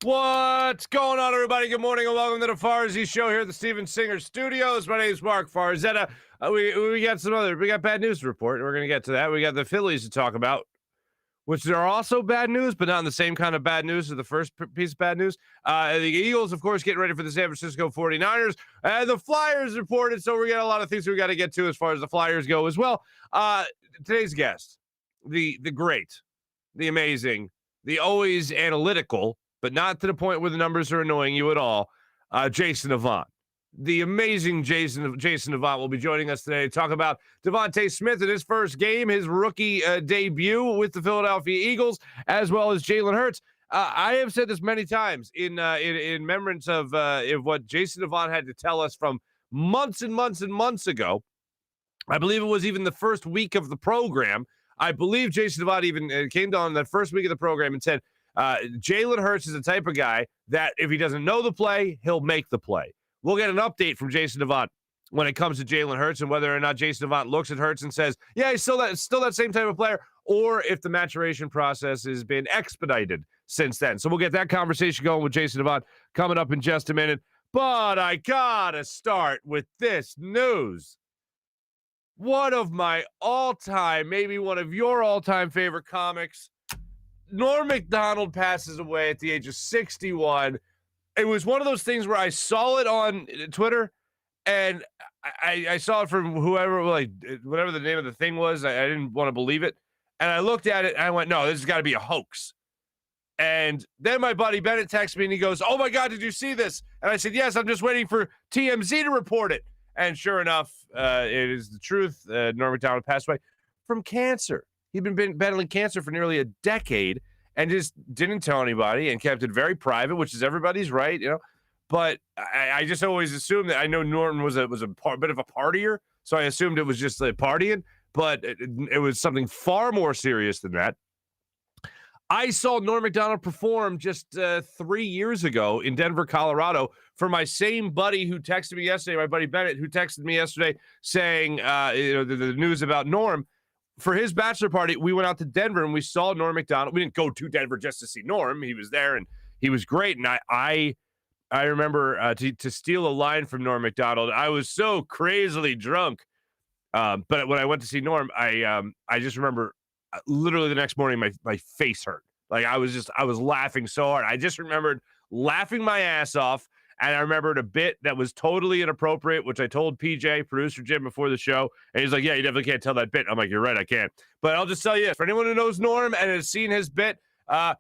What's going on, everybody? Good morning and welcome to the Farzy Show here at the Steven Singer Studios. My name is Marc Farzetta. We got bad news to report, and we're going to get to that. We got the Phillies to talk about, which are also bad news, but not in the same kind of bad news as the first piece of bad news. The Eagles, of course, getting ready for the San Francisco 49ers. The Flyers reported, so we got a lot of things we got to get to as far as the Flyers go as well. Today's guest, the great, the amazing, the always analytical, but not to the point where the numbers are annoying you at all, Jason Avant. The amazing Jason Avant will be joining us today to talk about Devontae Smith in his first game, his rookie debut with the Philadelphia Eagles, as well as Jalen Hurts. I have said this many times in remembrance of what Jason Avant had to tell us from months and months and months ago. I believe it was even the first week of the program. I believe Jason Avant even came down that first week of the program and said, Jalen Hurts is the type of guy that if he doesn't know the play, he'll make the play. We'll get an update from Jason Avant when it comes to Jalen Hurts and whether or not Jason Avant looks at Hurts and says, yeah, he's still that same type of player, or if the maturation process has been expedited since then. So we'll get that conversation going with Jason Avant coming up in just a minute. But I gotta start with this news. One of my all-time, maybe one of your all-time favorite comics, Norm Macdonald passes away at the age of 61. It was one of those things where I saw it on Twitter, and I saw it from whoever, like, whatever the name of the thing was. I didn't want to believe it. And I looked at it, and I went, no, this has got to be a hoax. And then my buddy Bennett texted me, and he goes, oh, my God, did you see this? And I said, yes, I'm just waiting for TMZ to report it. And sure enough, it is the truth. Norm Macdonald passed away from cancer. He'd been battling cancer for nearly a decade and just didn't tell anybody and kept it very private, which is everybody's right, you know. But I just always assumed that I know Norton was a bit of a partier, so I assumed it was just like partying, but it was something far more serious than that. I saw Norm Macdonald perform just 3 years ago in Denver, Colorado, for my same buddy who texted me yesterday, my buddy Bennett, who texted me yesterday saying the news about Norm. For his bachelor party, we went out to Denver and we saw Norm Macdonald. We didn't go to Denver just to see Norm. He was there and he was great. And I remember to steal a line from Norm Macdonald, I was so crazily drunk. But when I went to see Norm, I just remember literally the next morning my face hurt. Like I was laughing so hard. I just remembered laughing my ass off. And I remembered a bit that was totally inappropriate, which I told PJ, producer Jim, before the show. And he's like, yeah, you definitely can't tell that bit. I'm like, you're right, I can't. But I'll just tell you, for anyone who knows Norm and has seen his bit,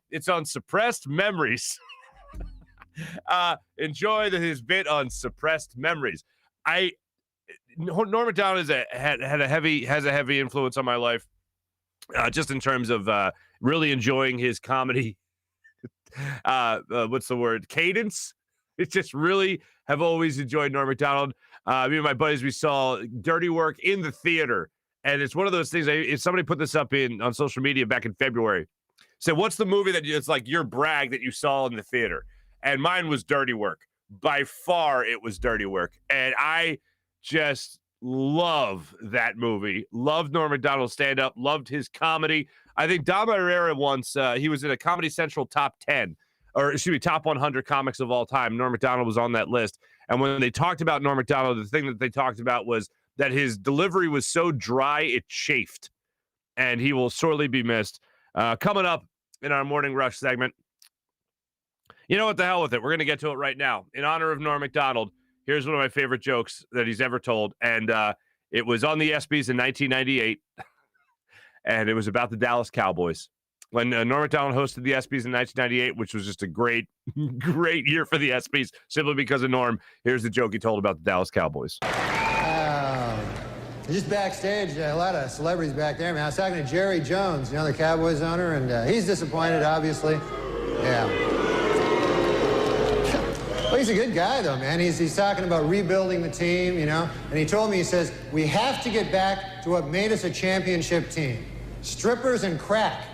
it's on Suppressed Memories. Enjoy his bit on Suppressed Memories. Norm Macdonald has a heavy influence on my life, just in terms of really enjoying his comedy. What's the word? Cadence. It's just really have always enjoyed Norm Macdonald. Me and my buddies, we saw Dirty Work in the theater. And it's one of those things, if somebody put this up on social media back in February, said, what's the movie that it's like your brag that you saw in the theater? And mine was Dirty Work. By far, it was Dirty Work. And I just love that movie. Loved Norm Macdonald's stand-up. Loved his comedy. I think Dom Herrera once, he was in a Comedy Central top 10. Or excuse me, top 100 comics of all time. Norm Macdonald was on that list. And when they talked about Norm Macdonald, the thing that they talked about was that his delivery was so dry, it chafed. And he will sorely be missed. Coming up in our Morning Rush segment, you know what, the hell with it. We're going to get to it right now. In honor of Norm Macdonald, here's one of my favorite jokes that he's ever told. And it was on the ESPYs in 1998. And it was about the Dallas Cowboys. When Norm Macdonald hosted the ESPYs in 1998, which was just a great, great year for the ESPYs, simply because of Norm. Here's the joke he told about the Dallas Cowboys. Just backstage, a lot of celebrities back there. Man, I was talking to Jerry Jones, you know, the Cowboys owner, and he's disappointed, obviously. Yeah. Well, he's a good guy, though, man. He's talking about rebuilding the team, you know. And he told me, he says, we have to get back to what made us a championship team. Strippers and crack.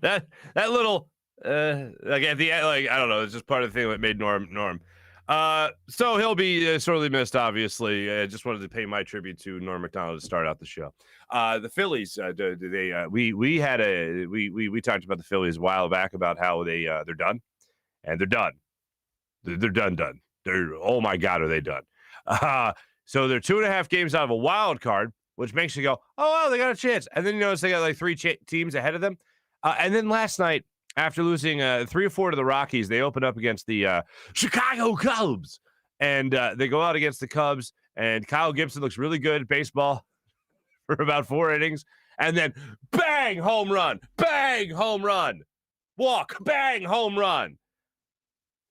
That little like at the end, like I don't know, it's just part of the thing that made Norm. So he'll be sorely missed, obviously. I just wanted to pay my tribute to Norm Macdonald to start out the show. The Phillies, we talked about the Phillies a while back about how they're done, and they're done. They're done. Oh my God, are they done? So they're 2.5 games out of a wild card, which makes you go, oh, wow, they got a chance. And then you notice they got like 3 teams ahead of them. And then last night, after losing 3 or 4 to the Rockies, they open up against the Chicago Cubs. And they go out against the Cubs, and Kyle Gibson looks really good at baseball for about 4 innings. And then bang, home run, walk, bang, home run.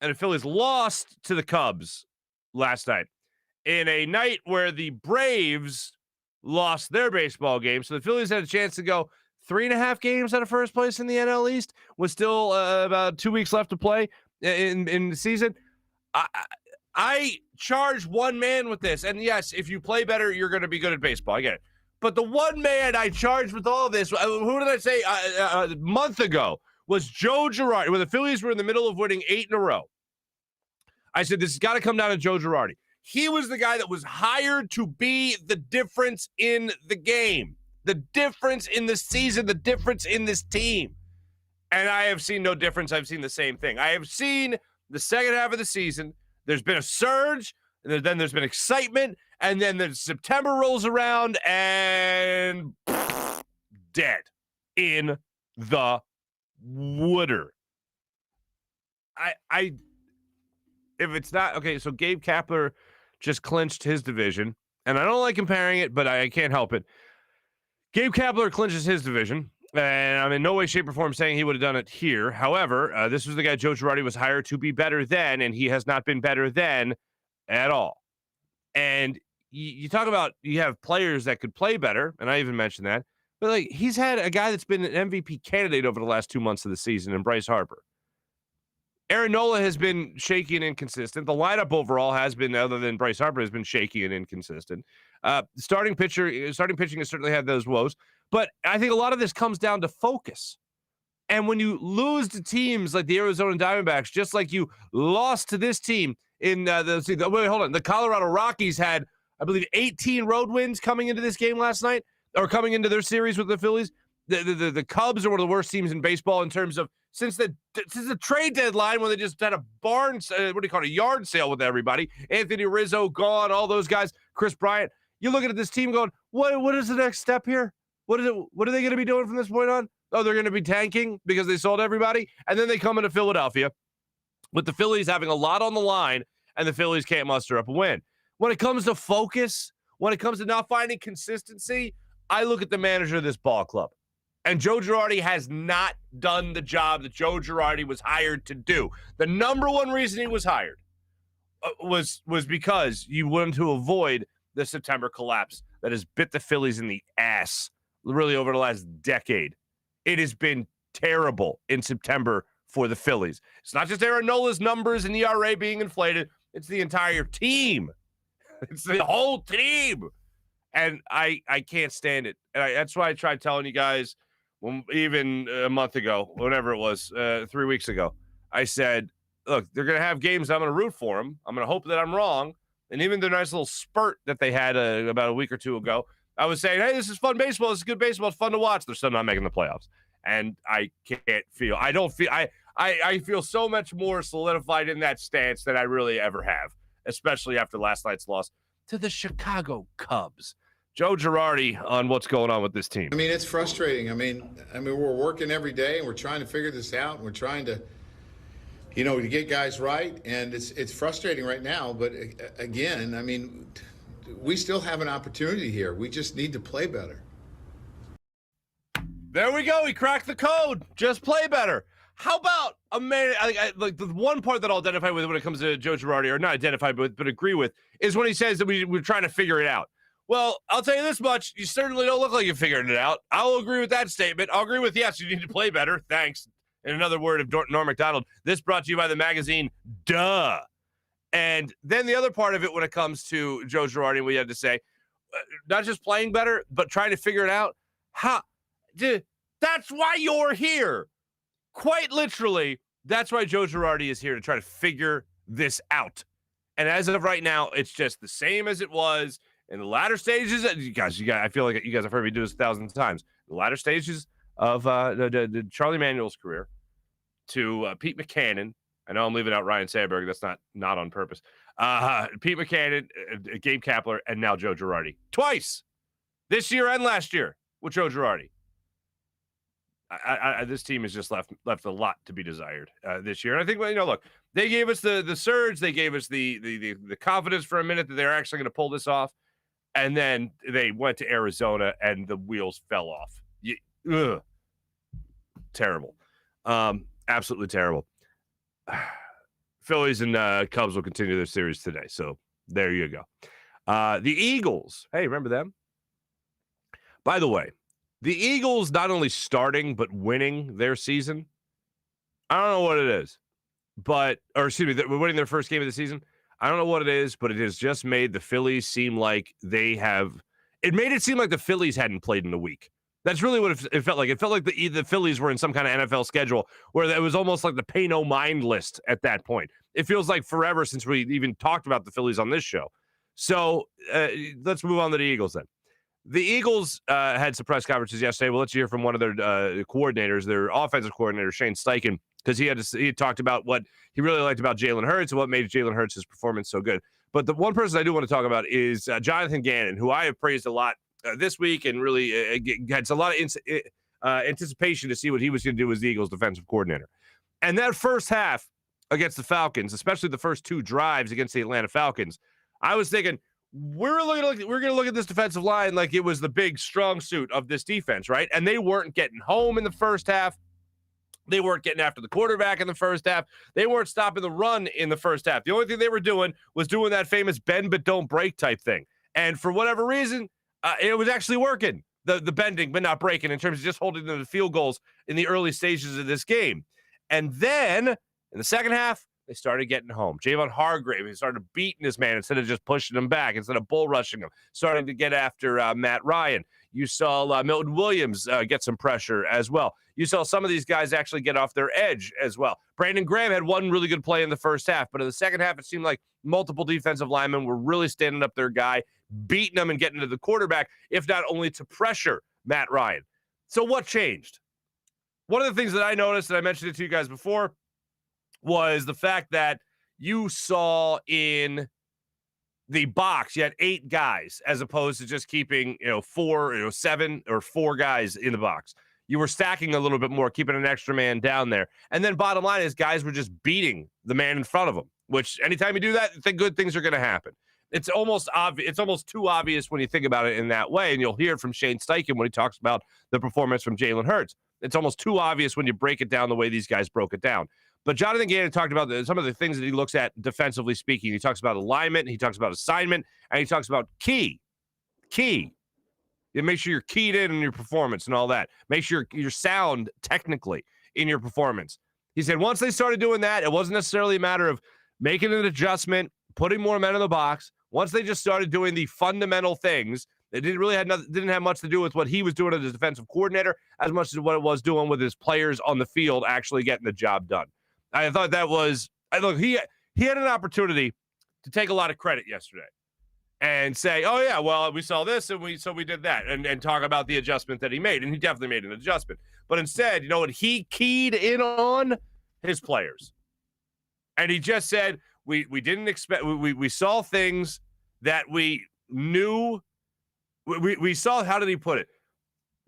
And the Phillies lost to the Cubs last night in a night where the Braves lost their baseball game. So the Phillies had a chance to go 3.5 games out of first place in the NL East with still about 2 weeks left to play in the season. I charge one man with this. And yes, if you play better, you're going to be good at baseball. I get it. But the one man I charged with all this, who did I say a month ago, was Joe Girardi. When the Phillies were in the middle of winning 8 in a row, I said, this has got to come down to Joe Girardi. He was the guy that was hired to be the difference in the game, the difference in the season, the difference in this team. And I have seen no difference. I've seen the same thing. I have seen the second half of the season. There's been a surge, and then there's been excitement, and then September rolls around and dead in the water. If it's not okay, so Gabe Kapler just clinched his division, and I don't like comparing it, but I can't help it. Gabe Kapler clinches his division, and I'm in no way, shape, or form saying he would have done it here. However, this was the guy Joe Girardi was hired to be better than, and he has not been better than at all. And you talk about you have players that could play better, and I even mentioned that, but like he's had a guy that's been an MVP candidate over the last 2 months of the season, and Bryce Harper. Aaron Nola has been shaky and inconsistent. The lineup overall has been, other than Bryce Harper, has been shaky and inconsistent. Starting pitching has certainly had those woes. But I think a lot of this comes down to focus. And when you lose to teams like the Arizona Diamondbacks, just like you lost to this team in the Colorado Rockies had, I believe, 18 road wins coming into this game last night, or coming into their series with the Phillies. The Cubs are one of the worst teams in baseball in terms of since the trade deadline when they just had a yard sale with everybody. Anthony Rizzo gone, all those guys, Chris Bryant. You're looking at this team going, what is the next step here? What are they going to be doing from this point on? Oh, they're going to be tanking because they sold everybody, and then they come into Philadelphia with the Phillies having a lot on the line, and the Phillies can't muster up a win. When it comes to focus, when it comes to not finding consistency, I look at the manager of this ball club. And Joe Girardi has not done the job that Joe Girardi was hired to do. The number one reason he was hired was because you wanted to avoid the September collapse that has bit the Phillies in the ass really over the last decade. It has been terrible in September for the Phillies. It's not just Aaron Nola's numbers and ERA being inflated. It's the entire team. It's the whole team. And I can't stand it. And that's why I tried telling you guys, even a month ago, whatever it was, 3 weeks ago, I said, look, they're going to have games. I'm going to root for them. I'm going to hope that I'm wrong. And even the nice little spurt that they had about a week or two ago, I was saying, hey, this is fun baseball. This is good baseball. It's fun to watch. They're still not making the playoffs. And I feel so much more solidified in that stance than I really ever have, especially after last night's loss to the Chicago Cubs. Joe Girardi on what's going on with this team. I mean, it's frustrating. I mean, we're working every day and we're trying to figure this out. And we're trying to, to get guys right. And it's frustrating right now. But again, I mean, we still have an opportunity here. We just need to play better. There we go. He cracked the code. Just play better. How about a man? Like the one part that I'll identify with when it comes to Joe Girardi, or not identify with, but agree with, is when he says that we're trying to figure it out. Well, I'll tell you this much. You certainly don't look like you figured it out. I'll agree with that statement. I'll agree with, yes, you need to play better. Thanks. In another word of Norm Macdonald, this brought to you by the magazine Duh. And then the other part of it when it comes to Joe Girardi and what he had to say, not just playing better, but trying to figure it out. That's why you're here. Quite literally, that's why Joe Girardi is here, to try to figure this out. And as of right now, it's just the same as it was in the latter stages. I feel like you guys have heard me do this 1,000 times. The latter stages of the Charlie Manuel's career to Pete Buchanan. I know I'm leaving out Ryan Sandberg. That's not on purpose. Pete Buchanan, Gabe Kapler, and now Joe Girardi. Twice. This year and last year with Joe Girardi. This team has just left a lot to be desired this year. And I think, look, they gave us the surge. They gave us the confidence for a minute that they're actually going to pull this off. And then they went to Arizona and the wheels fell off. Terrible. Absolutely terrible. Phillies and Cubs will continue their series today. So there you go. The Eagles. Hey, remember them? By the way, the Eagles not only starting but winning their season. I don't know what it is, they're winning their first game of the season. I don't know what it is, but it has just made the Phillies seem like it made it seem like the Phillies hadn't played in a week. That's really what it felt like. It felt like the Phillies were in some kind of NFL schedule where it was almost like the pay no mind list at that point. It feels like forever since we even talked about the Phillies on this show. So let's move on to the Eagles then. The Eagles had some press conferences yesterday. We'll let you hear from one of their coordinators, their offensive coordinator, Shane Steichen, because he had talked about what he really liked about Jalen Hurts and what made Jalen Hurts' performance so good. But the one person I do want to talk about is Jonathan Gannon, who I have praised a lot this week and really had a lot of anticipation to see what he was going to do as the Eagles defensive coordinator. And that first half against the Falcons, especially the first two drives against the Atlanta Falcons, I was thinking, we're going to look at this defensive line like it was the big strong suit of this defense, right? And they weren't getting home in the first half. They weren't getting after the quarterback in the first half. They weren't stopping the run in the first half. The only thing they were doing was doing that famous bend but don't break type thing. And for whatever reason, it was actually working, the bending but not breaking, in terms of just holding them to field goals in the early stages of this game. And then in the second half, they started getting home. Javon Hargrave, he started beating his man instead of just pushing him back, instead of bull rushing him, starting to get after Matt Ryan. You saw Milton Williams get some pressure as well. You saw some of these guys actually get off their edge as well. Brandon Graham had one really good play in the first half, but in the second half, it seemed like multiple defensive linemen were really standing up their guy, beating them and getting to the quarterback, if not only to pressure Matt Ryan. So what changed? One of the things that I noticed, and I mentioned it to you guys before, was the fact that you saw in the box, you had 8 guys as opposed to just keeping, 7 or 4 guys in the box. You were stacking a little bit more, keeping an extra man down there. And then bottom line is guys were just beating the man in front of them, which anytime you do that, I think good things are going to happen. It's almost obvious. It's almost too obvious when you think about it in that way. And you'll hear it from Shane Steichen when he talks about the performance from Jalen Hurts. It's almost too obvious when you break it down the way these guys broke it down. But Jonathan Gannon talked about some of the things that he looks at defensively speaking. He talks about alignment, he talks about assignment, and he talks about key. You make sure you're keyed in your performance and all that. Make sure you're sound technically in your performance. He said once they started doing that, it wasn't necessarily a matter of making an adjustment, putting more men in the box. Once they just started doing the fundamental things, it didn't have much to do with what he was doing as a defensive coordinator as much as what it was doing with his players on the field actually getting the job done. I thought that was he had an opportunity to take a lot of credit yesterday and say, oh yeah, well, we saw this and we did that, and talk about the adjustment that he made. And he definitely made an adjustment. But instead, you know what he keyed in on? His players. And he just said, we didn't expect, we saw things that we knew. We saw, how did he put it?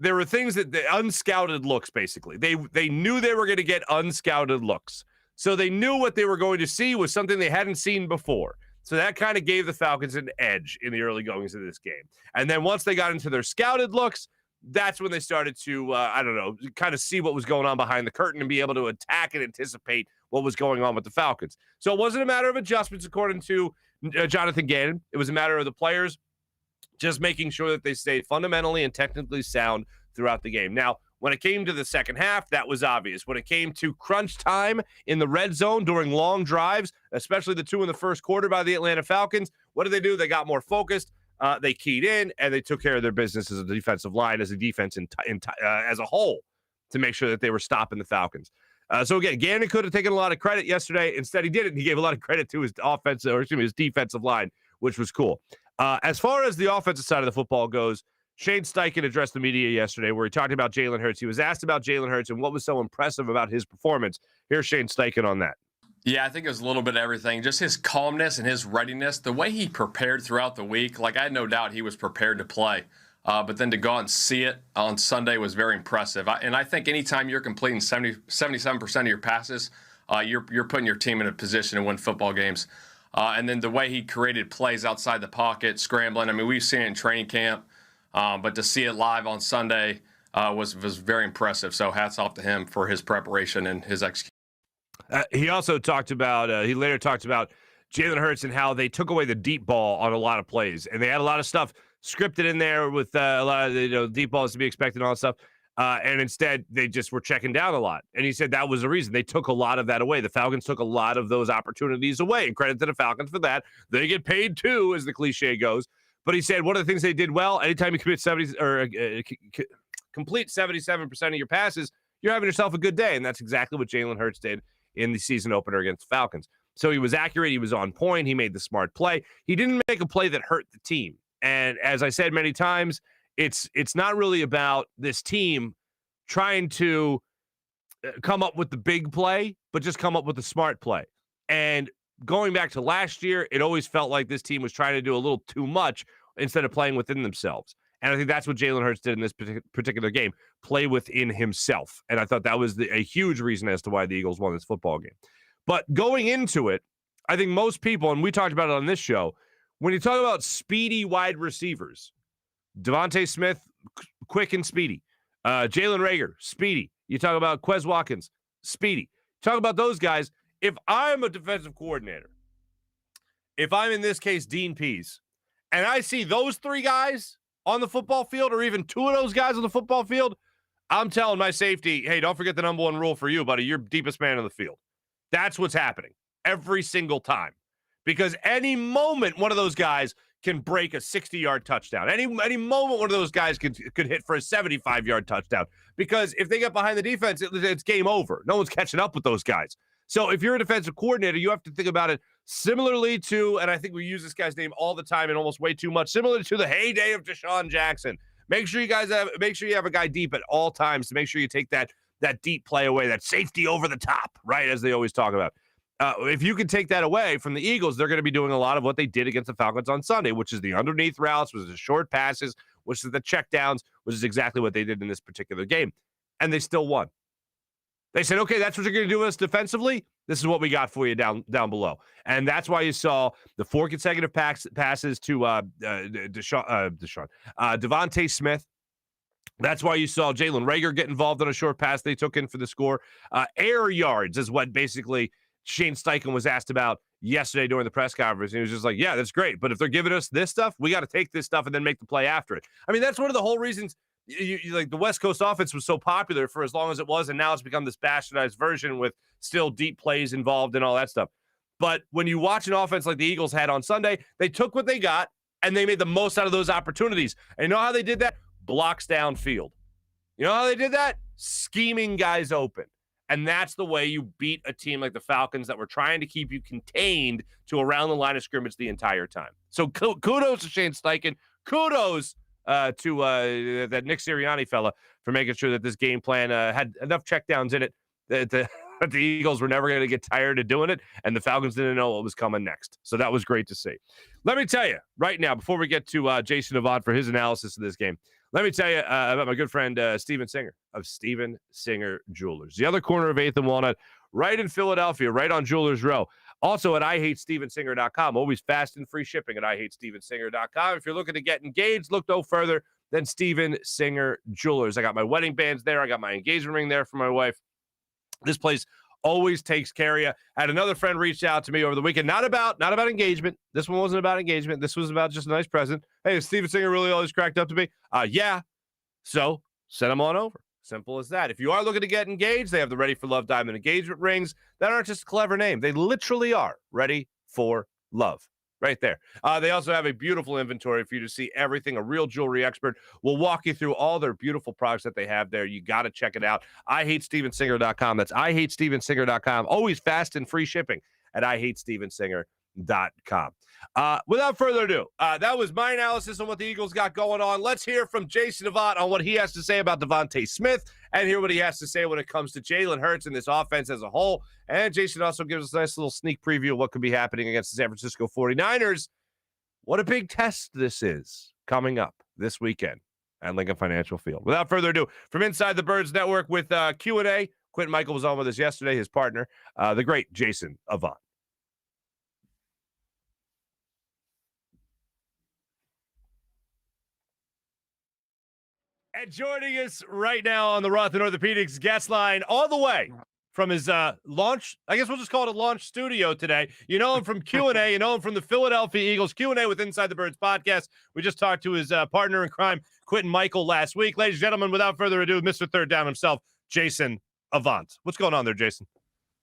There were things that the unscouted looks, basically. They knew they were going to get unscouted looks. So they knew what they were going to see was something they hadn't seen before. So that kind of gave the Falcons an edge in the early goings of this game. And then once they got into their scouted looks, that's when they started to, kind of see what was going on behind the curtain and be able to attack and anticipate what was going on with the Falcons. So it wasn't a matter of adjustments, according to Jonathan Gannon. It was a matter of the players just making sure that they stayed fundamentally and technically sound throughout the game. Now, when it came to the second half, that was obvious. When it came to crunch time in the red zone during long drives, especially the two in the first quarter by the Atlanta Falcons, what did they do? They got more focused. They keyed in, and they took care of their business as a defensive line, as a defense as a whole, to make sure that they were stopping the Falcons. So again, Gannon could have taken a lot of credit yesterday. Instead, he didn't. He gave a lot of credit to his his defensive line, which was cool. As far as the offensive side of the football goes, Shane Steichen addressed the media yesterday where he talked about Jalen Hurts. He was asked about Jalen Hurts and what was so impressive about his performance. Here's Shane Steichen on that. Yeah, I think it was a little bit of everything. Just his calmness and his readiness, the way he prepared throughout the week. Like, I had no doubt he was prepared to play. But then to go out and see it on Sunday was very impressive. And I think anytime you're completing 77% of your passes, you're putting your team in a position to win football games. And then the way he created plays outside the pocket, scrambling. I mean, we've seen it in training camp. But to see it live on Sunday was very impressive. So hats off to him for his preparation and his execution. He also talked about, he later talked about Jalen Hurts and how they took away the deep ball on a lot of plays. And they had a lot of stuff scripted in there with a lot of deep balls to be expected and all that stuff. And instead, they just were checking down a lot. And he said that was the reason. They took a lot of that away. The Falcons took a lot of those opportunities away. And credit to the Falcons for that. They get paid too, as the cliche goes. But he said one of the things they did well, anytime you commit 70 or complete 77% of your passes, you're having yourself a good day. And that's exactly what Jalen Hurts did in the season opener against the Falcons. So he was accurate. He was on point. He made the smart play. He didn't make a play that hurt the team. And as I said many times, it's not really about this team trying to come up with the big play, but just come up with the smart play. And going back to last year, it always felt like this team was trying to do a little too much instead of playing within themselves. And I think that's what Jalen Hurts did in this particular game, play within himself. And I thought that was a huge reason as to why the Eagles won this football game. But going into it, I think most people, and we talked about it on this show, when you talk about speedy wide receivers, Devontae Smith, quick and speedy. Jalen Reagor, speedy. You talk about Quez Watkins, speedy. Talk about those guys. If I'm a defensive coordinator, if I'm in this case Dean Pease, and I see those three guys on the football field or even two of those guys on the football field, I'm telling my safety, hey, don't forget the number one rule for you, buddy. You're deepest man on the field. That's what's happening every single time. Because any moment one of those guys can break a 60-yard touchdown. Any moment one of those guys could hit for a 75-yard touchdown. Because if they get behind the defense, it's game over. No one's catching up with those guys. So if you're a defensive coordinator, you have to think about it similarly to, and I think we use this guy's name all the time and almost way too much, similar to the heyday of Deshaun Jackson. Make sure you have a guy deep at all times to make sure you take that deep play away, that safety over the top, right, as they always talk about. If you can take that away from the Eagles, they're going to be doing a lot of what they did against the Falcons on Sunday, which is the underneath routes, which is the short passes, which is the checkdowns, which is exactly what they did in this particular game. And they still won. They said, okay, that's what you're going to do with us defensively. This is what we got for you down below. And that's why you saw the 4 consecutive passes to Devontae Smith. That's why you saw Jalen Reagor get involved on a short pass they took in for the score. Air yards is what basically Shane Steichen was asked about yesterday during the press conference. And he was just like, yeah, that's great. But if they're giving us this stuff, we got to take this stuff and then make the play after it. I mean, that's one of the whole reasons you like the West Coast offense was so popular for as long as it was. And now it's become this bastardized version with still deep plays involved and all that stuff. But when you watch an offense like the Eagles had on Sunday, they took what they got and they made the most out of those opportunities. And you know how they did that? Blocks downfield. You know how they did that? Scheming guys open. And that's the way you beat a team like the Falcons that were trying to keep you contained to around the line of scrimmage the entire time. So kudos to Shane Steichen. Kudos to that Nick Sirianni fella for making sure that this game plan had enough checkdowns in it that the Eagles were never going to get tired of doing it, and the Falcons didn't know what was coming next. So that was great to see. Let me tell you right now, before we get to Jason Avant for his analysis of this game, let me tell you about my good friend Steven Singer of Steven Singer Jewelers. The other corner of 8th and Walnut, right in Philadelphia, right on Jewelers Row. Also at IHateStevenSinger.com. Always fast and free shipping at IHateStevenSinger.com. If you're looking to get engaged, look no further than Steven Singer Jewelers. I got my wedding bands there. I got my engagement ring there for my wife. This place always takes care of you. I had another friend reach out to me over the weekend. Not about engagement. This one wasn't about engagement. This was about just a nice present. Hey, is Steven Singer really always cracked up to me? Yeah. So send them on over. Simple as that. If you are looking to get engaged, they have the Ready for Love diamond engagement rings that aren't just a clever name. They literally are ready for love. right there. They also have a beautiful inventory for you to see everything. A real jewelry expert will walk you through all their beautiful products that they have there. You got to check it out. IHateStevenSinger.com. That's IHateStevenSinger.com. Always fast and free shipping at IHateStevenSinger.com. Without further ado, that was my analysis on what the Eagles got going on. Let's hear from Jason Avant on what he has to say about Devontae Smith and hear what he has to say when it comes to Jalen Hurts and this offense as a whole. And Jason also gives us a nice little sneak preview of what could be happening against the San Francisco 49ers. What a big test this is coming up this weekend at Lincoln Financial Field. Without further ado, from inside the Birds Network with Q&A, Quentin Michael was on with us yesterday, his partner, the great Jason Avant. And joining us right now on the Rothman Orthopaedics guest line, all the way from his launch, I guess we'll just call it a launch studio today. You know him from Q&A. You know him from the Philadelphia Eagles Q&A with Inside the Birds podcast. We just talked to his partner in crime, Quentin Michael, last week. Ladies and gentlemen, without further ado, Mr. Third Down himself, Jason Avant. What's going on there, Jason?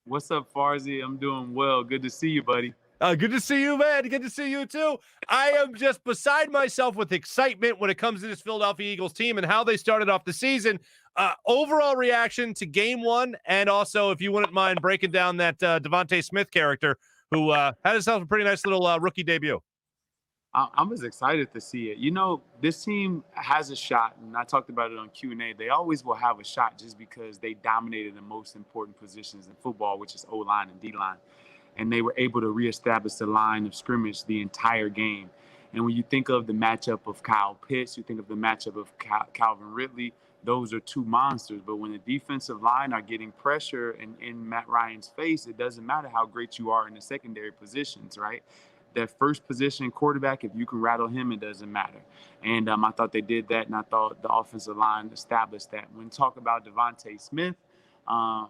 What's up, Farzy? I'm doing well. Good to see you, buddy. Good to see you, man. Good to see you, too. I am just beside myself with excitement when it comes to this Philadelphia Eagles team and how they started off the season. Overall reaction to game one, and also, if you wouldn't mind breaking down that Devontae Smith character who had himself a pretty nice little rookie debut. I'm as excited to see it. You know, this team has a shot, and I talked about it on Q&A. They always will have a shot just because they dominated the most important positions in football, which is O-line and D-line. And they were able to reestablish the line of scrimmage the entire game. And when you think of the matchup of Kyle Pitts, you think of the matchup of Calvin Ridley, those are two monsters. But when the defensive line are getting pressure in Matt Ryan's face, it doesn't matter how great you are in the secondary positions, right? That first position quarterback, if you can rattle him, it doesn't matter. And I thought they did that, and I thought the offensive line established that. When you talk about Devontae Smith, I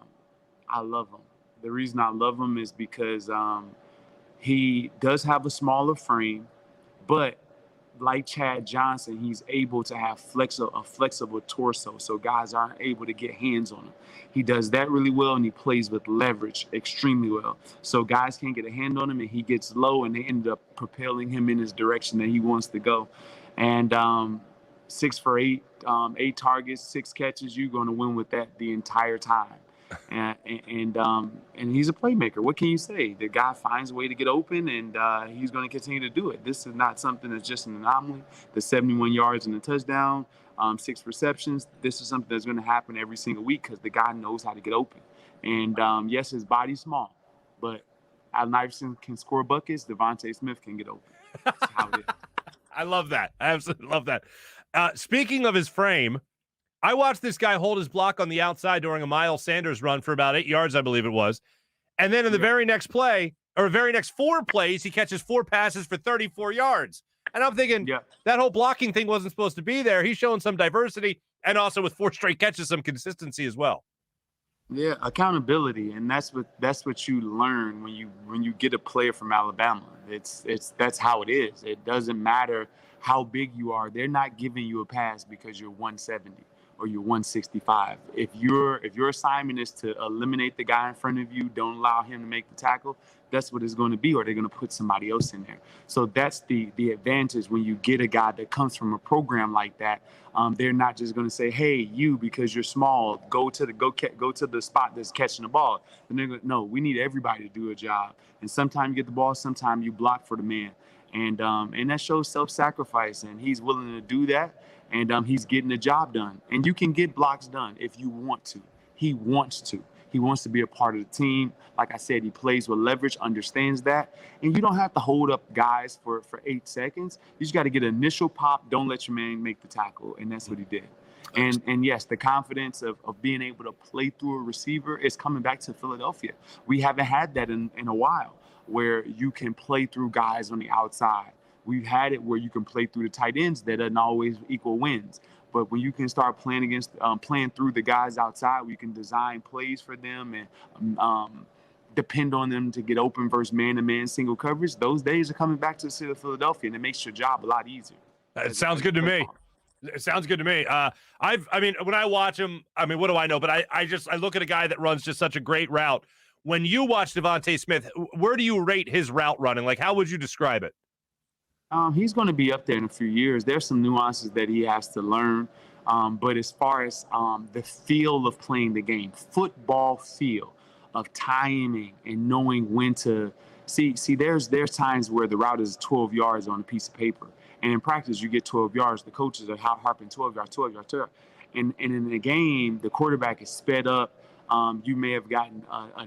love him. The reason I love him is because he does have a smaller frame, but like Chad Johnson, he's able to have a flexible torso, so guys aren't able to get hands on him. He does that really well, and he plays with leverage extremely well. So guys can't get a hand on him, and he gets low, and they end up propelling him in his direction that he wants to go. And 6 for 8, 8 targets, 6 catches, you're going to win with that the entire time. And he's a playmaker. What can you say? The guy finds a way to get open, and he's going to continue to do it. This is not something that's just an anomaly. The 71 yards and a touchdown, 6 receptions. This is something that's going to happen every single week because the guy knows how to get open. And yes, his body's small, but Allen Iverson can score buckets. Devontae Smith can get open. That's how it is. I love that. I absolutely love that. Speaking of his frame, I watched this guy hold his block on the outside during a Miles Sanders run for about 8 yards, I believe it was. And then in the very next play, or very next 4 plays, he catches 4 passes for 34 yards. And I'm thinking, that whole blocking thing wasn't supposed to be there. He's showing some diversity, and also with 4 straight catches, some consistency as well. Yeah, accountability, and that's what you learn when you get a player from Alabama. That's how it is. It doesn't matter how big you are. They're not giving you a pass because you're 170. Or you're 165. If your assignment is to eliminate the guy in front of you, don't allow him to make the tackle, that's what it's going to be, or they're going to put somebody else in there. So that's the advantage when you get a guy that comes from a program like that. They're not just going to say, "Hey, you, because you're small, go to the spot that's catching the ball." And they're going, no, we need everybody to do a job. And sometimes you get the ball, sometimes you block for the man, and that shows self-sacrifice, and he's willing to do that. And he's getting the job done. And you can get blocks done if you want to. He wants to. He wants to be a part of the team. Like I said, he plays with leverage, understands that. And you don't have to hold up guys for 8 seconds. You just got to get an initial pop. Don't let your man make the tackle. And that's what he did. And yes, the confidence of being able to play through a receiver is coming back to Philadelphia. We haven't had that in a while, where you can play through guys on the outside. We've had it where you can play through the tight ends. That doesn't always equal wins. But when you can start playing through the guys outside, we can design plays for them and depend on them to get open versus man-to-man single coverage. Those days are coming back to the city of Philadelphia, and it makes your job a lot easier. It sounds good to me. It sounds good to me. When I watch him, what do I know? But I look at a guy that runs just such a great route when you watch Devontae Smith, where do you rate his route running? Like, how would you describe it? He's going to be up there in a few years. There's some nuances that he has to learn. But as far as the feel of playing the game, football feel of timing and knowing when to see, there's times where the route is 12 yards on a piece of paper. And in practice, you get 12 yards. The coaches are harping 12 yards, 12 yards, 12 yards. And in the game, the quarterback is sped up. You may have gotten a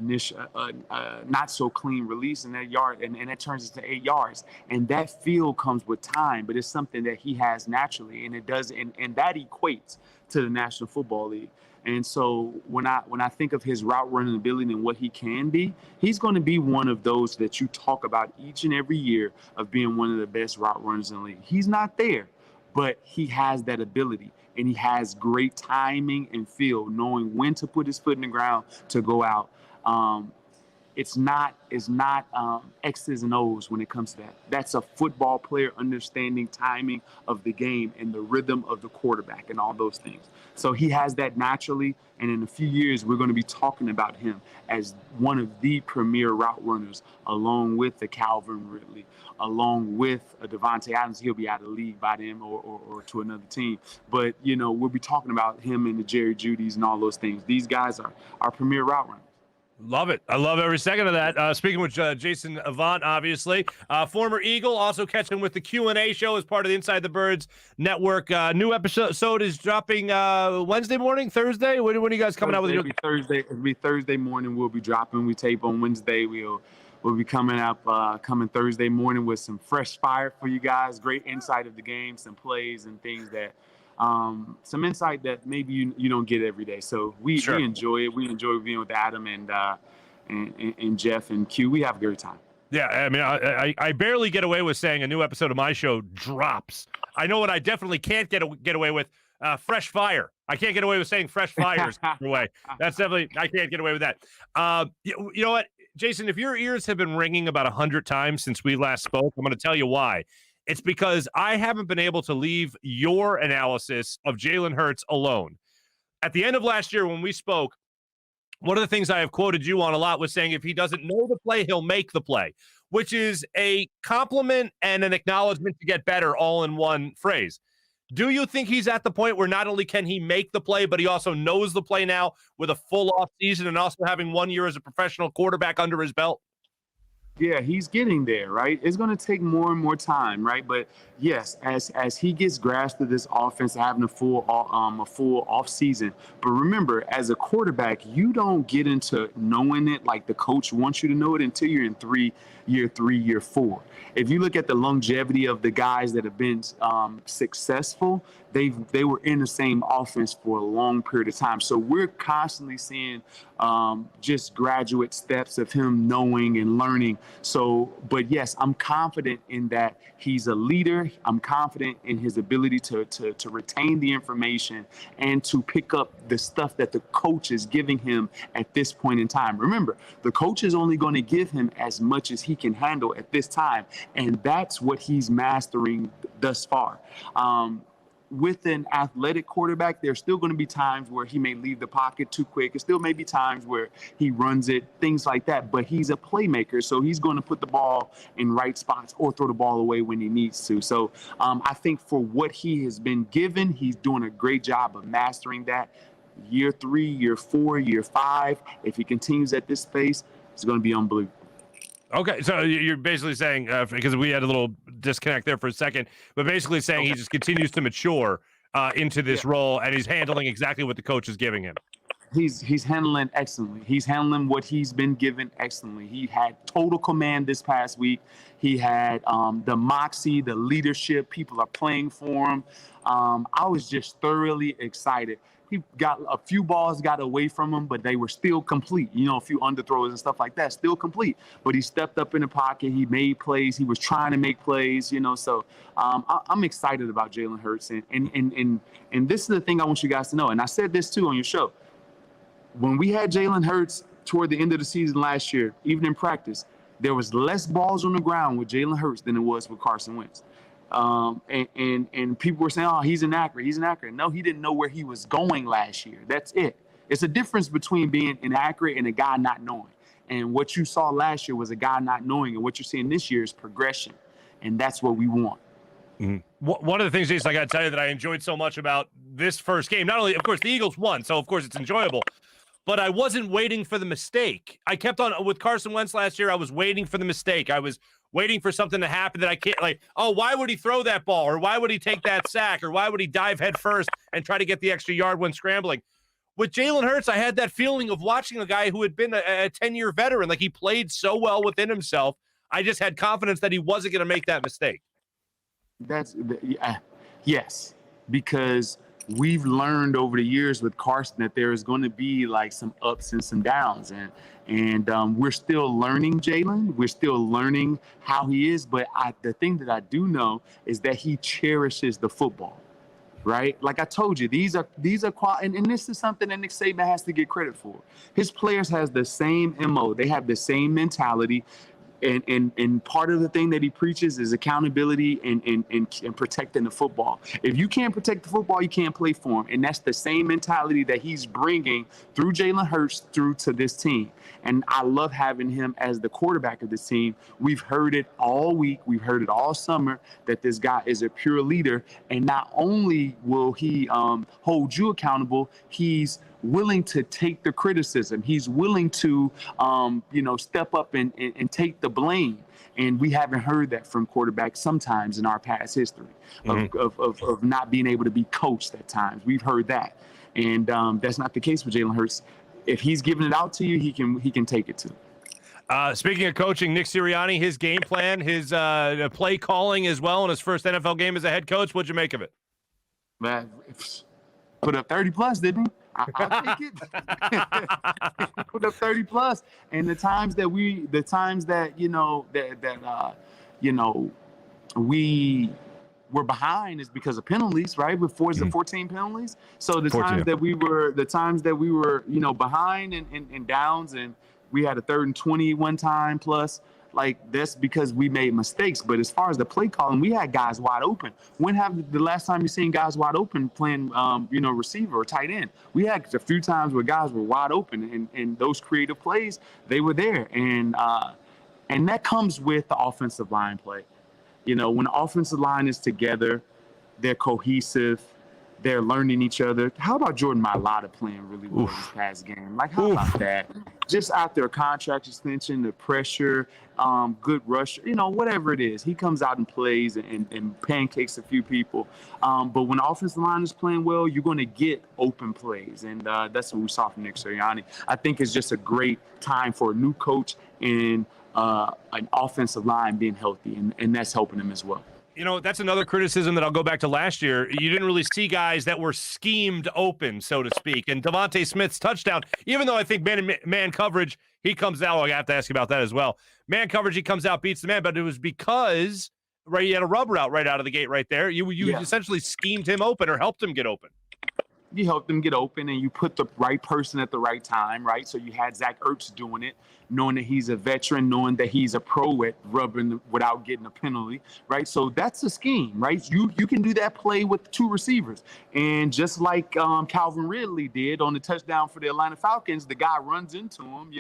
not so clean release in that yard, and that turns into 8 yards. And that feel comes with time, but it's something that he has naturally, and it does, and that equates to the National Football League. And so when I think of his route running ability and what he can be, he's going to be one of those that you talk about each and every year of being one of the best route runners in the league. He's not there, but he has that ability. And he has great timing and feel, knowing when to put his foot in the ground to go out. It's not X's and O's when it comes to that. That's a football player understanding timing of the game and the rhythm of the quarterback and all those things. So he has that naturally, and in a few years, we're going to be talking about him as one of the premier route runners, along with the Calvin Ridley, along with a Devontae Adams. He'll be out of the league by then or to another team. But, we'll be talking about him and the Jerry Judys and all those things. These guys are our premier route runners. Love it. I love every second of that. Speaking with Jason Avant, obviously, former Eagle, also catching with the Q&A show as part of the Inside the Birds Network. New episode is dropping Wednesday morning, Thursday. When are you guys coming out with your? It'll be Thursday morning. We'll be dropping. We tape on Wednesday. We'll be coming Thursday morning with some fresh fire for you guys. Great insight of the game, some plays and things that. Some insight that maybe you don't get every day. So we enjoy it. We enjoy being with Adam and Jeff and Q. We have a great time. Yeah, I mean, I barely get away with saying a new episode of my show drops. I know what I definitely can't get away with. Fresh fire. I can't get away with saying fresh fires away. That's definitely, I can't get away with that. You know what, Jason, if your ears have been ringing about 100 times since we last spoke, I'm going to tell you why. It's because I haven't been able to leave your analysis of Jalen Hurts alone. At the end of last year when we spoke, one of the things I have quoted you on a lot was saying if he doesn't know the play, he'll make the play, which is a compliment and an acknowledgement to get better all in one phrase. Do you think he's at the point where not only can he make the play, but he also knows the play now with a full off season and also having 1 year as a professional quarterback under his belt? Yeah, he's getting there, right? It's going to take more and more time, right? But yes, as he gets grasp of this offense, having a full off season. But remember, as a quarterback, you don't get into knowing it like the coach wants you to know it until you're in year 3, year 4. If you look at the longevity of the guys that have been successful, they were in the same offense for a long period of time. So we're constantly seeing just graduate steps of him knowing and learning. So, but yes, I'm confident in that he's a leader. I'm confident in his ability to retain the information and to pick up the stuff that the coach is giving him at this point in time. Remember, the coach is only going to give him as much as he can handle at this time, and that's what he's mastering thus far. With an athletic quarterback, there's still going to be times where he may leave the pocket too quick. There still may be times where he runs it, things like that. But he's a playmaker, so he's going to put the ball in right spots or throw the ball away when he needs to. So I think for what he has been given, he's doing a great job of mastering that. Year 3, year 4, year 5, if he continues at this pace, it's going to be unbelievable. Okay, so you're basically saying, because we had a little disconnect there for a second, but basically saying he just continues to mature into this role, and he's handling exactly what the coach is giving him. He's handling excellently. He's handling what he's been given excellently. He had total command this past week. He had the moxie, the leadership. People are playing for him. I was just thoroughly excited. He got a few balls got away from him, but they were still complete. A few underthrows and stuff like that, still complete. But he stepped up in the pocket. He made plays. He was trying to make plays. So I'm excited about Jalen Hurts. And this is the thing I want you guys to know. And I said this too on your show. When we had Jalen Hurts toward the end of the season last year, even in practice, there was less balls on the ground with Jalen Hurts than it was with Carson Wentz. And people were saying, oh, he's inaccurate. He's inaccurate. No, he didn't know where he was going last year. That's it. It's a difference between being inaccurate and a guy not knowing. And what you saw last year was a guy not knowing, and what you're seeing this year is progression, and that's what we want. Mm-hmm. One of the things, Jason, I got to tell you that I enjoyed so much about this first game, not only, of course, the Eagles won, so of course it's enjoyable, but I wasn't waiting for the mistake. I kept on with Carson Wentz last year. I was waiting for the mistake. I was waiting for something to happen that I can't, like, oh, why would he throw that ball? Or why would he take that sack? Or why would he dive head first and try to get the extra yard when scrambling? With Jalen Hurts, I had that feeling of watching a guy who had been a 10-year veteran. Like, he played so well within himself. I just had confidence that he wasn't going to make that mistake. Yes, because we've learned over the years with Carson that there is going to be like some ups and some downs, and we're still learning Jalen. We're still learning how he is, but the thing that I do know is that he cherishes the football, right? Like I told you, these are and this is something that Nick Saban has to get credit for. His players has the same MO. They have the same mentality. And part of the thing that he preaches is accountability and protecting the football. If you can't protect the football, you can't play for him. And that's the same mentality that he's bringing through Jalen Hurts through to this team. And I love having him as the quarterback of this team. We've heard it all week. We've heard it all summer that this guy is a pure leader. And not only will he hold you accountable, he's willing to take the criticism. He's willing to, step up and take the blame. And we haven't heard that from quarterbacks sometimes in our past history of not being able to be coached at times. We've heard that. And that's not the case with Jalen Hurts. If he's giving it out to you, he can take it too. Speaking of coaching, Nick Sirianni, his game plan, his play calling as well in his first NFL game as a head coach, what'd you make of it? Man, put up 30 plus, didn't he? I'll take it. Put up 30 plus. And the times that we were behind is because of penalties, right? Before it's the 14 penalties. So the times that we were, behind and downs, and we had a 3rd and 20 one time plus. Like, that's because we made mistakes. But as far as the play calling, we had guys wide open. When have the last time you seen guys wide open playing, receiver or tight end? We had a few times where guys were wide open, and those creative plays, they were there. And that comes with the offensive line play. When the offensive line is together, they're cohesive. They're learning each other. How about Jordan Mailata playing really well this past game? Like, how about that? Just after a contract extension, the pressure, good rush, whatever it is. He comes out and plays and pancakes a few people. But when the offensive line is playing well, you're going to get open plays. And that's what we saw from Nick Sirianni. I think it's just a great time for a new coach and an offensive line being healthy, and that's helping him as well. That's another criticism that I'll go back to last year. You didn't really see guys that were schemed open, so to speak. And Devontae Smith's touchdown, even though I think man coverage, he comes out. I have to ask you about that as well. Man coverage, he comes out, beats the man, but it was because he had a rub route right out of the gate right there. You essentially schemed him open or helped him get open. You helped them get open, and you put the right person at the right time, right? So you had Zach Ertz doing it, knowing that he's a veteran, knowing that he's a pro at rubbing without getting a penalty, right? So that's a scheme, right? You can do that play with 2 receivers. And just like Calvin Ridley did on the touchdown for the Atlanta Falcons, the guy runs into him,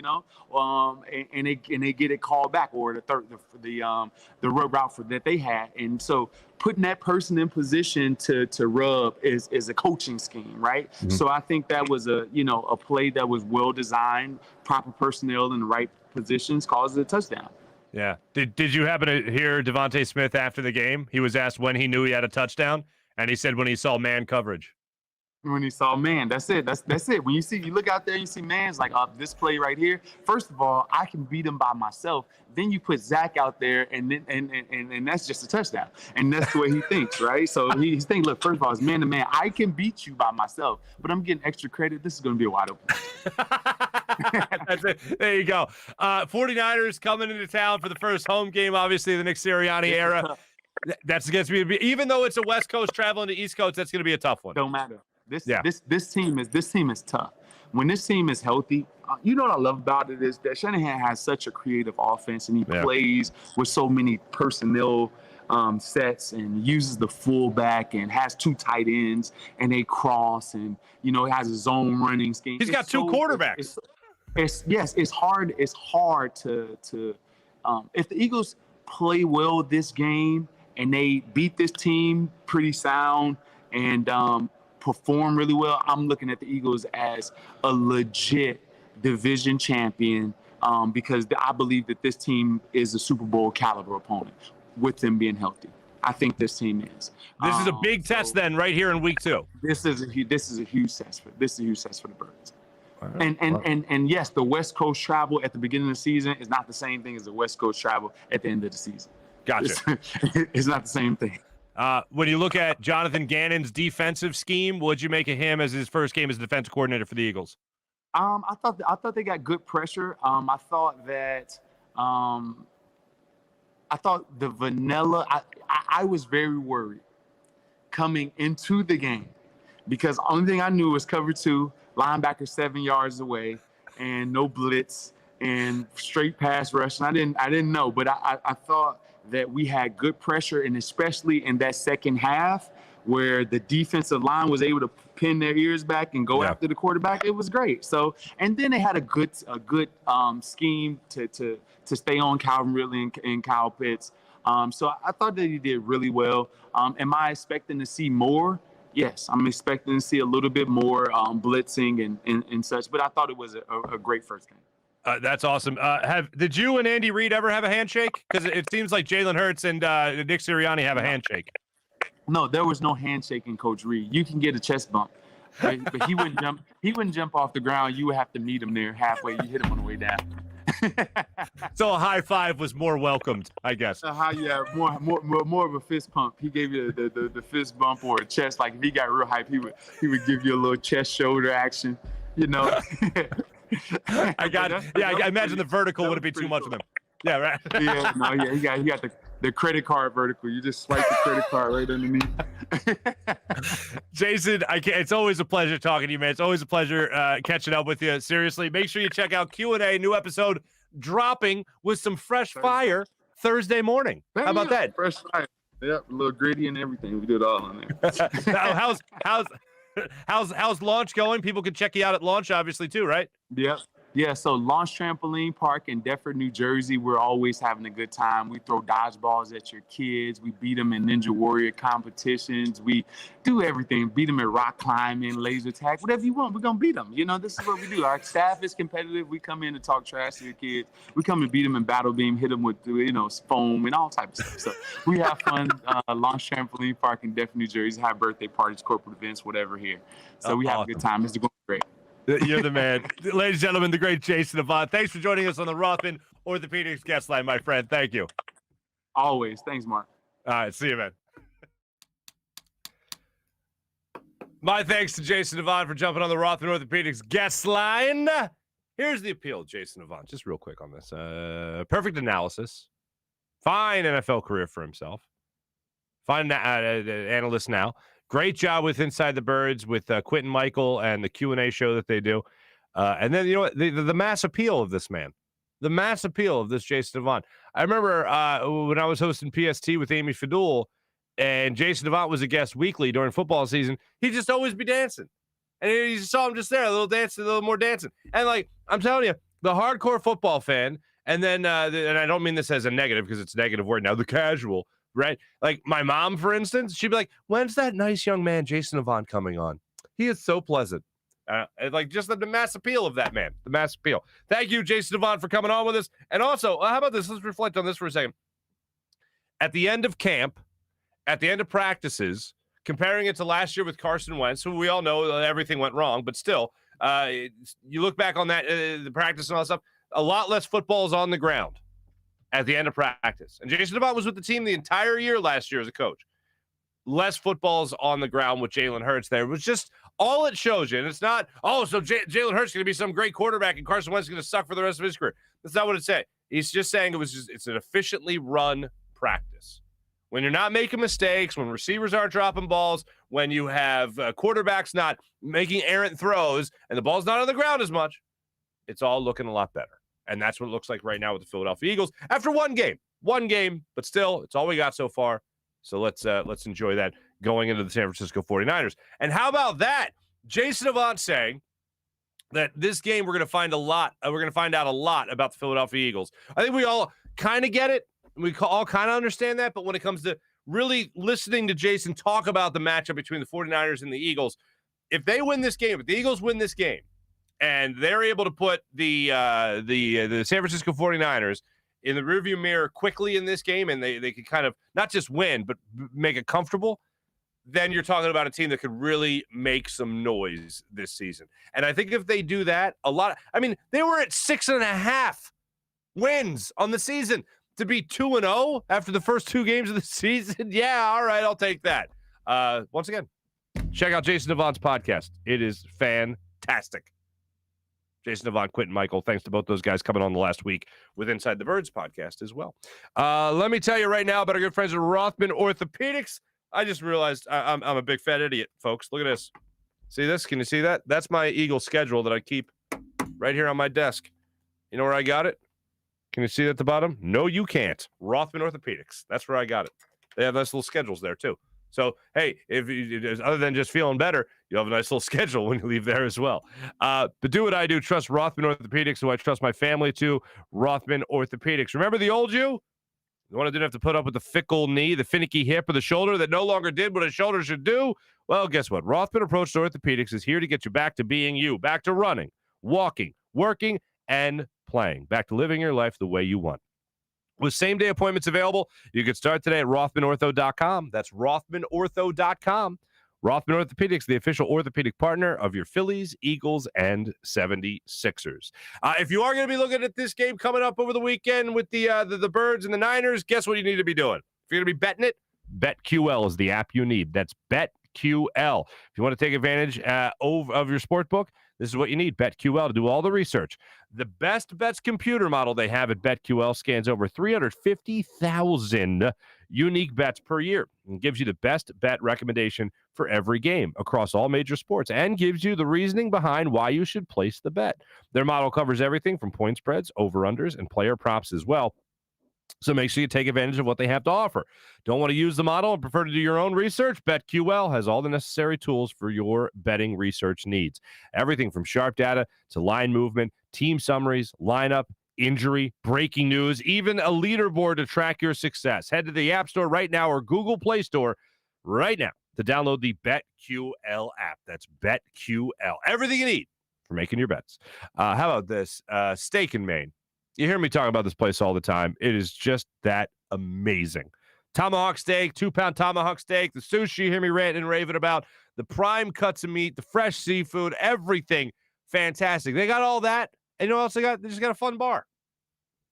and they get it called back, or the rub route that they had. And so putting that person in position to rub is a coaching scheme, right? Mm-hmm. So I think that was a play that was well designed, proper personnel in the right positions caused a touchdown. Yeah. Did you happen to hear Devontae Smith after the game? He was asked when he knew he had a touchdown, and he said when he saw man coverage. When he saw man, that's it. That's it. When you look out there and you see man's like, this play right here. First of all, I can beat him by myself. Then you put Zach out there, and that's just a touchdown. And that's the way he thinks, right? So he's thinking, look, first of all, it's man to man. I can beat you by myself, but I'm getting extra credit. This is going to be a wide open. That's it. There you go. 49ers coming into town for the first home game, obviously, the Nick Sirianni era. That's going to be, even though it's a West Coast traveling to East Coast, that's going to be a tough one. Don't matter. This team is tough. When this team is healthy, what I love about it is that Shanahan has such a creative offense, and he plays with so many personnel sets, and uses the fullback, and has 2 tight ends, and they cross, and has a zone running scheme. He's got 2 quarterbacks. It's hard. It's hard to if the Eagles play well this game and they beat this team pretty sound and perform really well, I'm looking at the Eagles as a legit division champion because I believe that this team is a Super Bowl caliber opponent with them being healthy. I think this team is. This is a big test then, right here in week 2. This is a huge test for the Birds. And yes, the West Coast travel at the beginning of the season is not the same thing as the West Coast travel at the end of the season. Gotcha. It's not the same thing. When you look at Jonathan Gannon's defensive scheme, what'd you make of him as his first game as defensive coordinator for the Eagles? I thought they got good pressure. I thought the vanilla. I was very worried coming into the game because the only thing I knew was cover 2, linebacker 7 yards away, and no blitz and straight pass rush. And I didn't know, but I thought that we had good pressure, and especially in that second half where the defensive line was able to pin their ears back and go after the quarterback. It was great. So, and then they had a good scheme to stay on Calvin Ridley and Kyle Pitts. So I thought that he did really well. Am I expecting to see more? Yes, I'm expecting to see a little bit more blitzing and such, but I thought it was a great first game. That's awesome. Did you and Andy Reid ever have a handshake? Because it seems like Jalen Hurts and Nick Sirianni have a handshake. No, there was no handshaking, Coach Reid. You can get a chest bump, right? But he wouldn't jump. He wouldn't jump off the ground. You would have to meet him there halfway. You hit him on the way down. So a high five was more welcomed, I guess. More of a fist pump. He gave you the fist bump or a chest. Like if he got real hype, he would give you a little chest shoulder action. You know. I got it. Yeah, I imagine the vertical wouldn't be too much of him. Yeah, right. He got the credit card vertical. You just swipe the credit card right underneath. Jason, it's always a pleasure talking to you, man. It's always a pleasure catching up with you. Seriously, make sure you check out Q&A, new episode dropping with some fresh fire Thursday morning. How about that? Fresh fire. Yep, a little gritty and everything. We do it all on there. How's launch going? People can check you out at launch, obviously, too, right? Yep. Yeah, so Launch Trampoline Park in Deptford, New Jersey, we're always having a good time. We throw dodgeballs at your kids. We beat them in Ninja Warrior competitions. We do everything. Beat them at rock climbing, laser tag, whatever you want. We're going to beat them. You know, this is what we do. Our staff is competitive. We come in to talk trash to your kids. We come and beat them in battle beam, hit them with, foam and all types of stuff. So we have fun. Launch Trampoline Park in Deptford, New Jersey. Have birthday parties, corporate events, whatever here. So we have a good time. It's going great. You're the man. Ladies and gentlemen, the great Jason Avant. Thanks for joining us on the Rothman Orthopaedics guest line, my friend. Thank you. Always. Thanks, Marc. All right. See you, man. My thanks to Jason Avant for jumping on the Rothman Orthopaedics guest line. Here's the appeal of Jason Avant, just real quick on this. Perfect analysis. Fine NFL career for himself. Fine analyst now. Great job with Inside the Birds with Quentin Michael and the Q&A show that they do. And then, you know what, the mass appeal of this man, the mass appeal of this Jason Avant. I remember when I was hosting PST with Amy Fadul and Jason Avant was a guest weekly during football season, he'd just always be dancing. And you saw him just there, a little dancing, a little more dancing. And like, I'm telling you, the hardcore football fan, and then, and I don't mean this as a negative because it's a negative word now, the casual, right? Like my mom, for instance, she'd be like, when's that nice young man, Jason Avant, coming on? He is so pleasant. Like just the mass appeal of that man, the mass appeal. Thank you, Jason Avant, for coming on with us. And also, how about this? Let's reflect on this for a second. At the end of camp, at the end of practices, comparing it to last year with Carson Wentz, who we all know everything went wrong, but still, you look back on that, the practice and all that stuff, a lot less footballs on the ground at the end of practice. And Jason Avant was with the team the entire year last year as a coach. Less footballs on the ground with Jalen Hurts there. It was just all it shows you. And it's not, so Jalen Hurts is going to be some great quarterback and Carson Wentz is going to suck for the rest of his career. That's not what it's saying. He's just saying it's an efficiently run practice. When you're not making mistakes, when receivers aren't dropping balls, when you have quarterbacks not making errant throws and the ball's not on the ground as much, it's all looking a lot better. And that's what it looks like right now with the Philadelphia Eagles after one game, but still, it's all we got so far. So let's enjoy that going into the San Francisco 49ers. And how about that? Jason Avant saying that this game we're going to find a lot. We're going to find out a lot about the Philadelphia Eagles. I think we all kind of get it. We all kind of understand that. But when it comes to really listening to Jason talk about the matchup between the 49ers and the Eagles, if they win this game, if the Eagles win this game, and they're able to put the San Francisco 49ers in the rearview mirror quickly in this game, and they can kind of not just win, but make it comfortable, then you're talking about a team that could really make some noise this season. And I think if they do that, they were at 6.5 wins on the season. To be 2-0 after the first 2 games of the season, yeah, all right, I'll take that. Once again, check out Jason Avant's podcast. It is fantastic. Jason Avant, Quentin Michael, thanks to both those guys coming on the last week with Inside the Birds podcast as well. Let me tell you right now about our good friends at Rothman Orthopaedics. I just realized I'm a big fat idiot, folks. Look at this. See this? Can you see that? That's my Eagle schedule that I keep right here on my desk. You know where I got it? Can you see it at the bottom? No, you can't. Rothman Orthopaedics. That's where I got it. They have nice little schedules there, too. So, hey, if you, other than just feeling better, you have a nice little schedule when you leave there as well. But do what I do. Trust Rothman Orthopaedics, who I trust my family to. Rothman Orthopaedics. Remember the old you? The one that didn't have to put up with the fickle knee, the finicky hip, or the shoulder that no longer did what a shoulder should do? Well, guess what? Rothman Approach to Orthopedics is here to get you back to being you, back to running, walking, working, and playing, back to living your life the way you want. With same-day appointments available, you can start today at RothmanOrtho.com. That's RothmanOrtho.com. Rothman Orthopaedics, the official orthopedic partner of your Phillies, Eagles, and 76ers. If you are going to be looking at this game coming up over the weekend with the Birds and the Niners, guess what you need to be doing? If you're going to be betting it, BetQL is the app you need. That's BetQL. If you want to take advantage of your sportbook, this is what you need, BetQL, to do all the research. The best bets computer model they have at BetQL scans over 350,000 unique bets per year and gives you the best bet recommendation for every game across all major sports and gives you the reasoning behind why you should place the bet. Their model covers everything from point spreads, over-unders, and player props as well. So make sure you take advantage of what they have to offer. Don't want to use the model and prefer to do your own research? BetQL has all the necessary tools for your betting research needs. Everything from sharp data to line movement, team summaries, lineup, injury, breaking news, even a leaderboard to track your success. Head to the App Store right now or Google Play Store right now to download the BetQL app. That's BetQL. Everything you need for making your bets. How about this? Steak and Maine. You hear me talk about this place all the time. It is just that amazing. Tomahawk steak, 2-pound tomahawk steak, the sushi you hear me ranting and raving about, the prime cuts of meat, the fresh seafood, everything fantastic. They got all that. And you know what else they got? They just got a fun bar.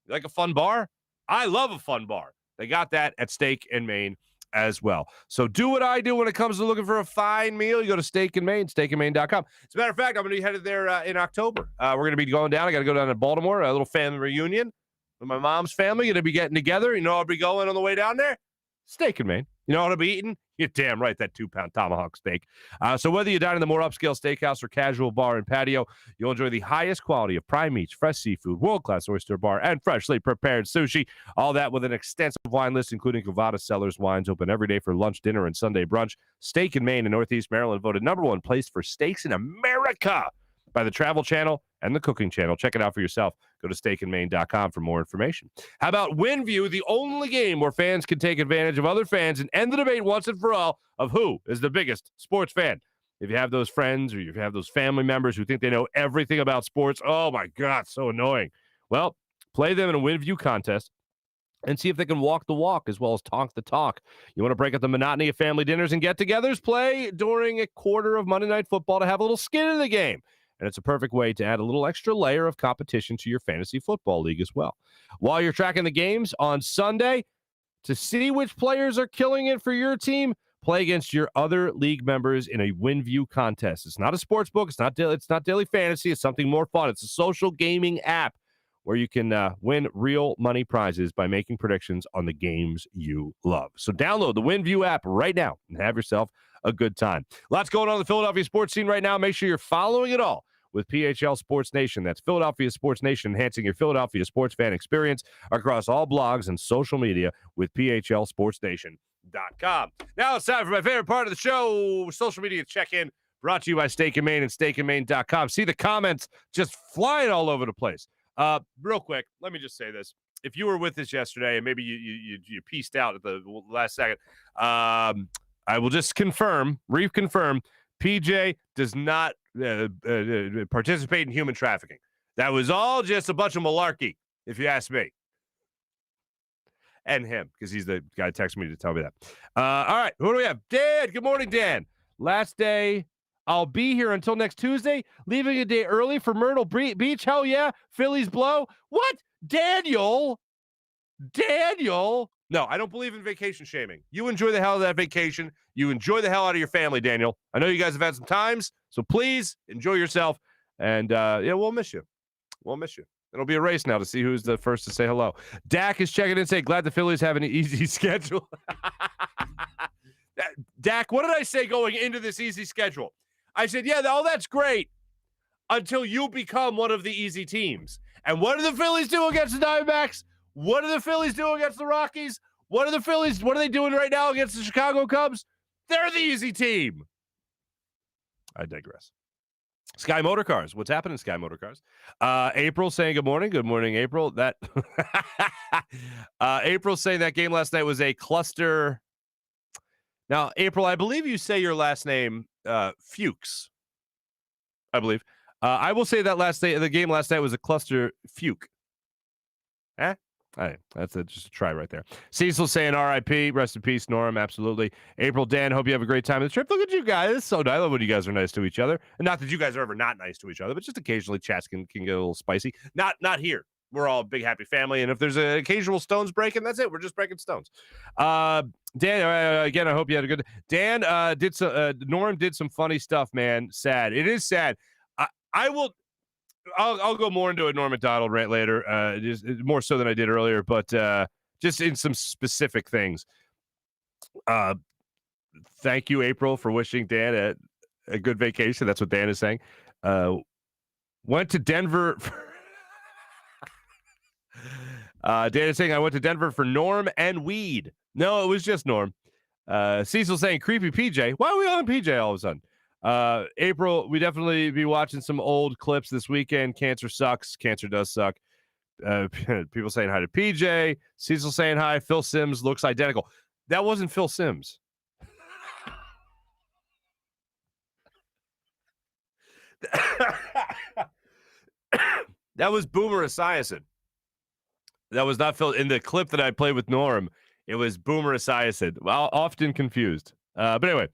You like a fun bar? I love a fun bar. They got that at Steak and Maine as well. So do what I do when it comes to looking for a fine meal. You go to Steak and Maine, steakandmaine.com. As a matter of fact, I'm going to be headed there in October. We're going to be going down. I got to go down to Baltimore, a little family reunion with my mom's family. Going to be getting together. You know, I'll be going on the way down there. Steak and Maine. You know what I'll be eating? You're damn right, that 2-pound tomahawk steak. So whether you dine in the more upscale steakhouse or casual bar and patio, you'll enjoy the highest quality of prime meats, fresh seafood, world-class oyster bar, and freshly prepared sushi. All that with an extensive wine list, including Cavada Cellars wines, open every day for lunch, dinner, and Sunday brunch. Steak and Maine in Northeast Maryland voted #1 place for steaks in America by the Travel Channel and the Cooking Channel. Check it out for yourself. Go to steakandmaine.com for more information. How about WinView, the only game where fans can take advantage of other fans and end the debate once and for all of who is the biggest sports fan? If you have those friends or you have those family members who think they know everything about sports, oh my God, so annoying. Well, play them in a WinView contest and see if they can walk the walk as well as talk the talk. You want to break up the monotony of family dinners and get-togethers? Play during a quarter of Monday Night Football to have a little skin in the game. And it's a perfect way to add a little extra layer of competition to your fantasy football league as well. While you're tracking the games on Sunday, to see which players are killing it for your team, play against your other league members in a WinView contest. It's not a sports book. It's not daily fantasy. It's something more fun. It's a social gaming app where you can win real money prizes by making predictions on the games you love. So download the WinView app right now and have yourself a good time. Lots going on in the Philadelphia sports scene right now. Make sure you're following it all with PHL Sports Nation. That's Philadelphia Sports Nation, enhancing your Philadelphia sports fan experience across all blogs and social media with PHLSportsNation.com. Now it's time for my favorite part of the show, social media check-in, Brought to you by Steak and Maine and steakandmaine.com. See the comments just flying all over the place. Real quick, let me just say this. If you were with us yesterday and maybe you pieced out at the last second, I will just reconfirm, PJ does not participate in human trafficking. That was all just a bunch of malarkey, if you ask me. And him, because he's the guy texting me to tell me that. All right, who do we have? Dan. Good morning, Dan. Last day. I'll be here until next Tuesday, leaving a day early for Myrtle Beach. Hell yeah. Phillies blow. What? Daniel? No, I don't believe in vacation shaming. You enjoy the hell of that vacation. You enjoy the hell out of your family, Daniel. I know you guys have had some times, so please enjoy yourself. And, we'll miss you. It'll be a race now to see who's the first to say hello. Dak is checking in and saying, glad the Phillies have an easy schedule. Dak, what did I say going into this easy schedule? I said, yeah, that's great until you become one of the easy teams. And what do the Phillies do against the Diamondbacks? What do the Phillies do against the Rockies? What are they doing right now against the Chicago Cubs? They're the easy team. I digress. Sky Motorcars. What's happening, Sky Motorcars? April saying good morning. Good morning, April. That April saying that game last night was a cluster. Now, April, I believe you say your last name Fuchs. I believe. I will say that the game last night was a cluster fuke. All right, that's just a try right there. Cecil saying R.I.P. Rest in peace, Norm. Absolutely. April, Dan, hope you have a great time on the trip. Look at you guys. It's so nice. I love when you guys are nice to each other. And not that you guys are ever not nice to each other, but just occasionally chats can get a little spicy. Not here. We're all a big, happy family. And if there's an occasional stones breaking, that's it. We're just breaking stones. Dan, again, I hope you had a good Dan, Norm did some funny stuff, man. Sad. It is sad. I'll go more into a Norm Macdonald rant later, just more so than I did earlier, but just in some specific things. Thank you, April, for wishing Dan a good vacation. That's what Dan is saying. Went to Denver. Dan is saying I went to Denver for Norm and weed. No, it was just Norm. Cecil saying creepy PJ. Why are we on PJ all of a sudden? April, we definitely be watching some old clips this weekend. Cancer sucks. Cancer does suck. People saying hi to PJ. Cecil saying hi. Phil Simms looks identical. That wasn't Phil Simms. That was Boomer Esiason. That was not Phil. In the clip that I played with Norm, it was Boomer Esiason. Well, often confused. But anyway,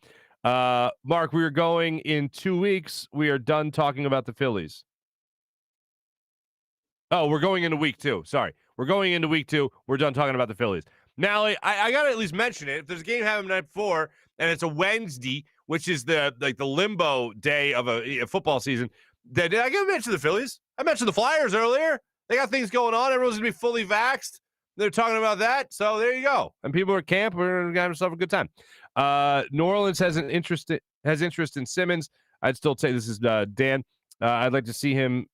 Mark, we are going in 2 weeks. We are done talking about the Phillies. Oh, we're going into week 2. Sorry. We're going into week 2. We're done talking about the Phillies. Now, I got to at least mention it. If there's a game happening night before, and it's a Wednesday, which is the limbo day of a football season, did I mention the Phillies? I mentioned the Flyers earlier. They got things going on. Everyone's going to be fully vaxxed. They're talking about that. So there you go. And people are at camp. We're going to have ourselves a good time. New Orleans has interest in Simmons. I'd still say this is Dan. I'd like to see him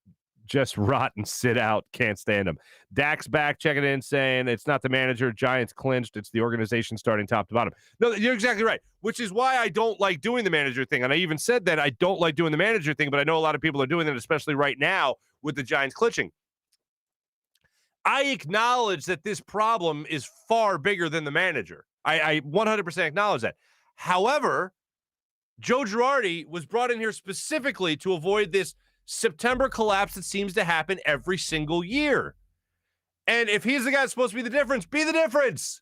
just rot and sit out. Can't stand him. Dak's back checking in saying it's not the manager. Giants clinched. It's the organization starting top to bottom. No, you're exactly right, which is why I don't like doing the manager thing. And I even said that I don't like doing the manager thing, but I know a lot of people are doing it, especially right now with the Giants clinching. I acknowledge that this problem is far bigger than the manager. I 100% acknowledge that. However, Joe Girardi was brought in here specifically to avoid this September collapse that seems to happen every single year. And if he's the guy that's supposed to be the difference, be the difference.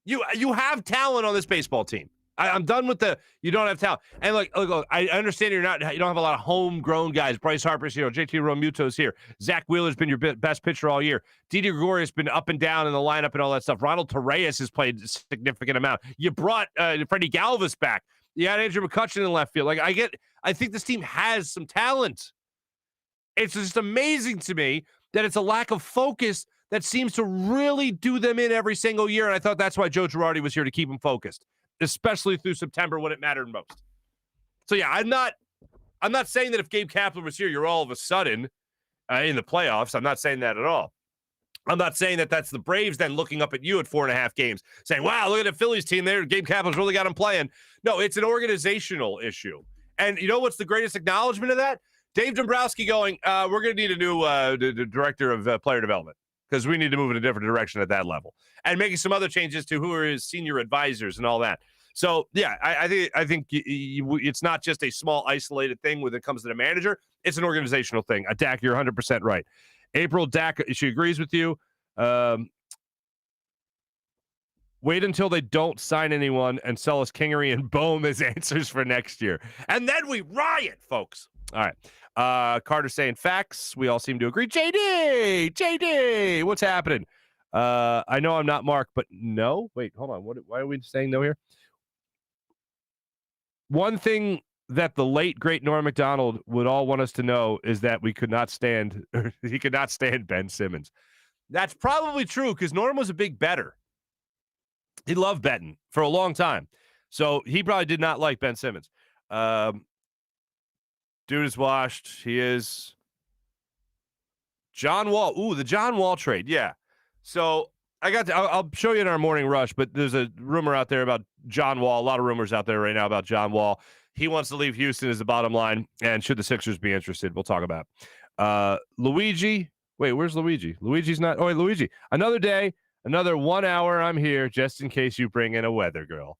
You have talent on this baseball team. I'm done with you don't have talent. And look, I understand you don't have a lot of homegrown guys. Bryce Harper's here. JT Realmuto's here. Zach Wheeler's been your best pitcher all year. Didi Gregorius been up and down in the lineup and all that stuff. Ronald Torreyes has played a significant amount. You brought Freddie Galvis back. You had Andrew McCutchen in left field. I think this team has some talent. It's just amazing to me that it's a lack of focus that seems to really do them in every single year. And I thought that's why Joe Girardi was here, to keep them focused, especially through September when it mattered most. So yeah, I'm not saying that if Gabe Kapler was here, you're all of a sudden in the playoffs. I'm not saying that at all. I'm not saying that that's the Braves then looking up at you at 4.5 games saying, wow, look at the Phillies team there. Gabe Kapler's really got them playing. No, it's an organizational issue. And you know what's the greatest acknowledgement of that? Dave Dombrowski going, we're going to need a new director of player development because we need to move in a different direction at that level. And making some other changes to who are his senior advisors and all that. So, yeah, I think it's not just a small, isolated thing when it comes to the manager. It's an organizational thing. Dak, you're 100% right. April, Dak, she agrees with you. Wait until they don't sign anyone and sell us Kingery and Bohm as answers for next year. And then we riot, folks. All right. Carter saying facts. We all seem to agree. JD, what's happening? I know I'm not Mark, but no. Wait, hold on. Why are we saying no here? One thing that the late, great Norm Macdonald would all want us to know is that he could not stand Ben Simmons. That's probably true because Norm was a big bettor. He loved betting for a long time. So he probably did not like Ben Simmons. Dude is washed. He is. John Wall. Ooh, the John Wall trade. Yeah. So I'll show you in our morning rush, but there's a rumor out there about John Wall. A lot of rumors out there right now about John Wall. He wants to leave Houston as the bottom line. And should the Sixers be interested, we'll talk about Luigi. Wait, where's Luigi? Luigi's not. Oh, wait, Luigi. Another day. Another 1 hour, I'm here just in case you bring in a weather girl.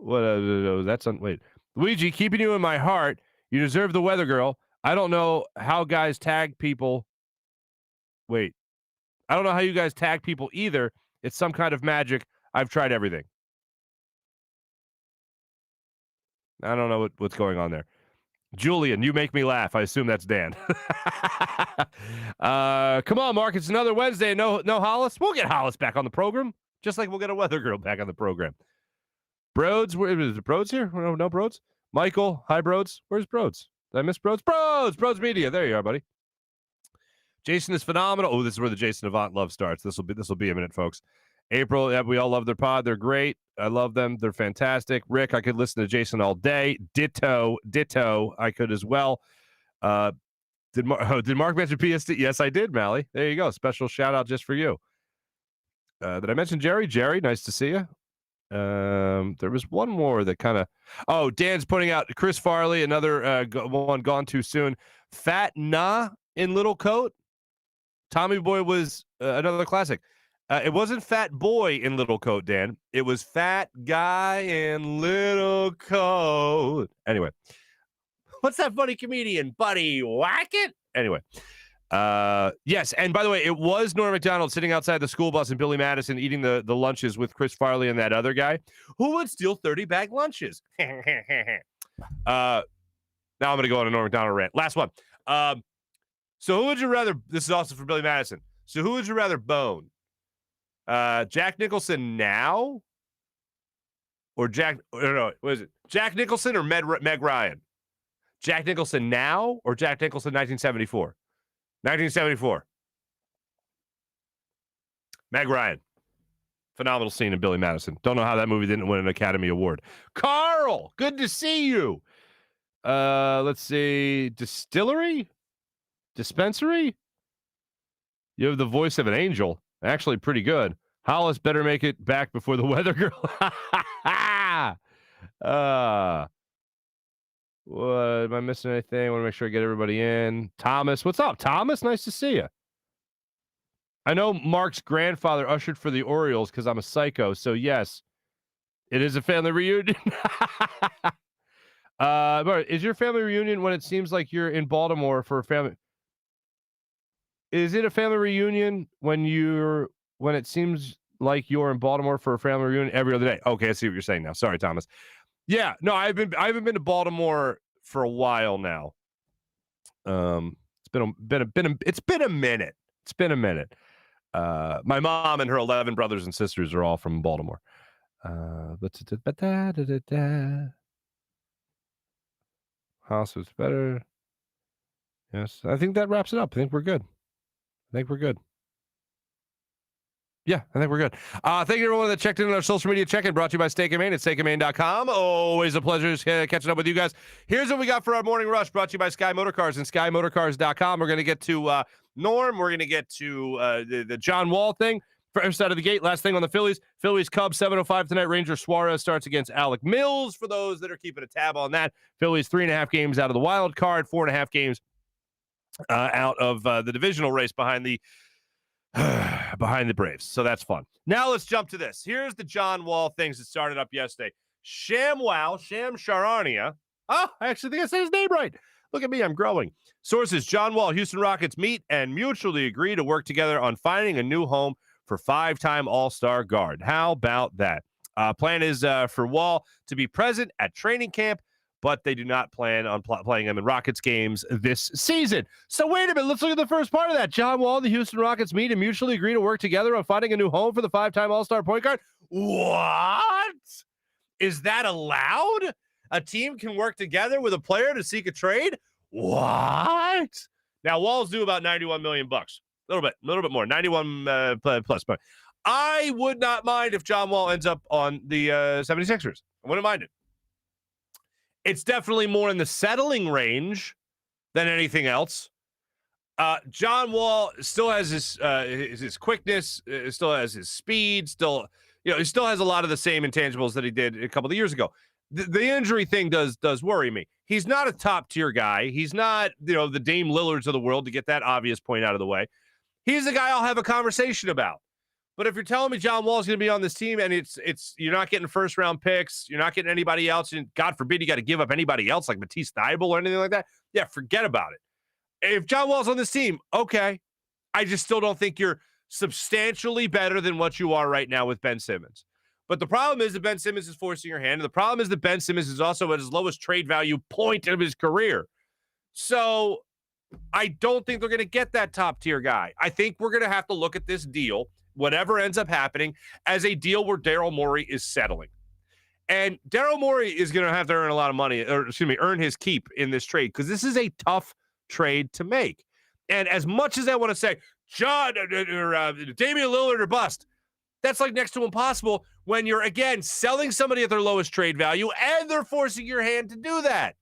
Wait. Luigi, keeping you in my heart. You deserve the weather girl. I don't know how guys tag people. Wait. I don't know how you guys tag people either. It's some kind of magic. I've tried everything. I don't know what's going on there. Julian, you make me laugh. I assume that's Dan. Come on, Mark. It's another Wednesday. No Hollis. We'll get Hollis back on the program, just like we'll get a weather girl back on the program. Broads, where is it? Broads here? No Broads. Michael, hi Broads. Where's Broads? Did I miss Broads? Broads Media. There you are, buddy. Jason is phenomenal. Oh, this is where the Jason Avant love starts. This will be a minute, folks. April, yeah, we all love their pod. They're great. I love them. They're fantastic. Rick, I could listen to Jason all day. Ditto. I could as well. Did Mark mention PSD? Yes, I did, Mally. There you go. Special shout out just for you. Did I mention Jerry? Jerry, nice to see you. There was one more that kind of. Oh, Dan's putting out Chris Farley, another one gone too soon. Fat Nah in Little Coat. Tommy Boy was another classic. It wasn't Fat Boy in Little Coat, Dan. It was Fat Guy in Little Coat. Anyway, what's that funny comedian, Buddy Wackett? Anyway, yes. And by the way, it was Norm Macdonald sitting outside the school bus in Billy Madison eating the lunches with Chris Farley and that other guy who would steal 30-bag lunches. Now I'm going to go on a Norm Macdonald rant. Last one. So who would you rather? This is also for Billy Madison. So who would you rather bone? Jack Nicholson now, or Jack Nicholson or Meg Ryan? Jack Nicholson now or Jack Nicholson 1974? 1974. Meg Ryan. Phenomenal scene in Billy Madison. Don't know how that movie didn't win an Academy Award. Carl, good to see you. Let's see. Dispensary? You have the voice of an angel. Actually, pretty good. Hollis better make it back before the weather girl. What, am I missing anything? I want to make sure I get everybody in. Thomas, what's up, Thomas? Nice to see you. I know Mark's grandfather ushered for the Orioles because I'm a psycho. So yes, it is a family reunion. Is your family reunion when it seems like you're in Baltimore for a family? Is it a family reunion when it seems like you're in Baltimore for a family reunion every other day? Okay, I see what you're saying now. Sorry, Thomas. Yeah, no, I haven't been to Baltimore for a while now. It's been a minute. It's been a minute. My mom and her 11 brothers and sisters are all from Baltimore. House was better. Yes, I think that wraps it up. I think we're good. Yeah, I think we're good. Thank you to everyone that checked in on our social media check-in, brought to you by Steak and Maine at steakandmaine.com. Always a pleasure catching up with you guys. Here's what we got for our morning rush, brought to you by Sky Motorcars and SkyMotorcars.com. We're going to get to Norm. We're going to get to the John Wall thing. First out of the gate, last thing on the Phillies. Phillies Cubs 7:05 tonight. Ranger Suarez starts against Alec Mills. For those that are keeping a tab on that, Phillies 3.5 games out of the wild card, 4.5 games out of the divisional race behind the Braves. So that's fun. Now let's jump to this. Here's the John Wall things that started up yesterday. Sham Charania. Oh, I actually think I said his name right. Look at me, I'm growing. Sources: John Wall, Houston Rockets meet and mutually agree to work together on finding a new home for 5-time All-Star guard. How about that? Plan is for Wall to be present at training camp, but they do not plan on playing him in Rockets games this season. So wait a minute. Let's look at the first part of that. John Wall and the Houston Rockets meet and mutually agree to work together on finding a new home for the 5-time All-Star point guard. What? Is that allowed? A team can work together with a player to seek a trade? What? Now, Wall's due about $91 million. A little bit more, 91 plus. But I would not mind if John Wall ends up on the 76ers. I wouldn't mind it. It's definitely more in the settling range than anything else. John Wall still has his quickness, still has his speed, he still has a lot of the same intangibles that he did a couple of years ago. The injury thing does worry me. He's not a top tier guy. He's not, the Dame Lillards of the world, to get that obvious point out of the way. He's the guy I'll have a conversation about. But if you're telling me John Wall's going to be on this team and it's you're not getting first round picks, you're not getting anybody else, and God forbid you got to give up anybody else like Matisse Thybulle or anything like that, yeah, forget about it. If John Wall's on this team, okay. I just still don't think you're substantially better than what you are right now with Ben Simmons. But the problem is that Ben Simmons is forcing your hand. And the problem is that Ben Simmons is also at his lowest trade value point of his career. So I don't think they're going to get that top tier guy. I think we're going to have to look at this deal, whatever ends up happening, as a deal where Daryl Morey is settling. And Daryl Morey is going to have to earn a lot of money, earn his keep in this trade, because this is a tough trade to make. And as much as I want to say, John or Damian Lillard or bust, that's like next to impossible when you're, again, selling somebody at their lowest trade value and they're forcing your hand to do that.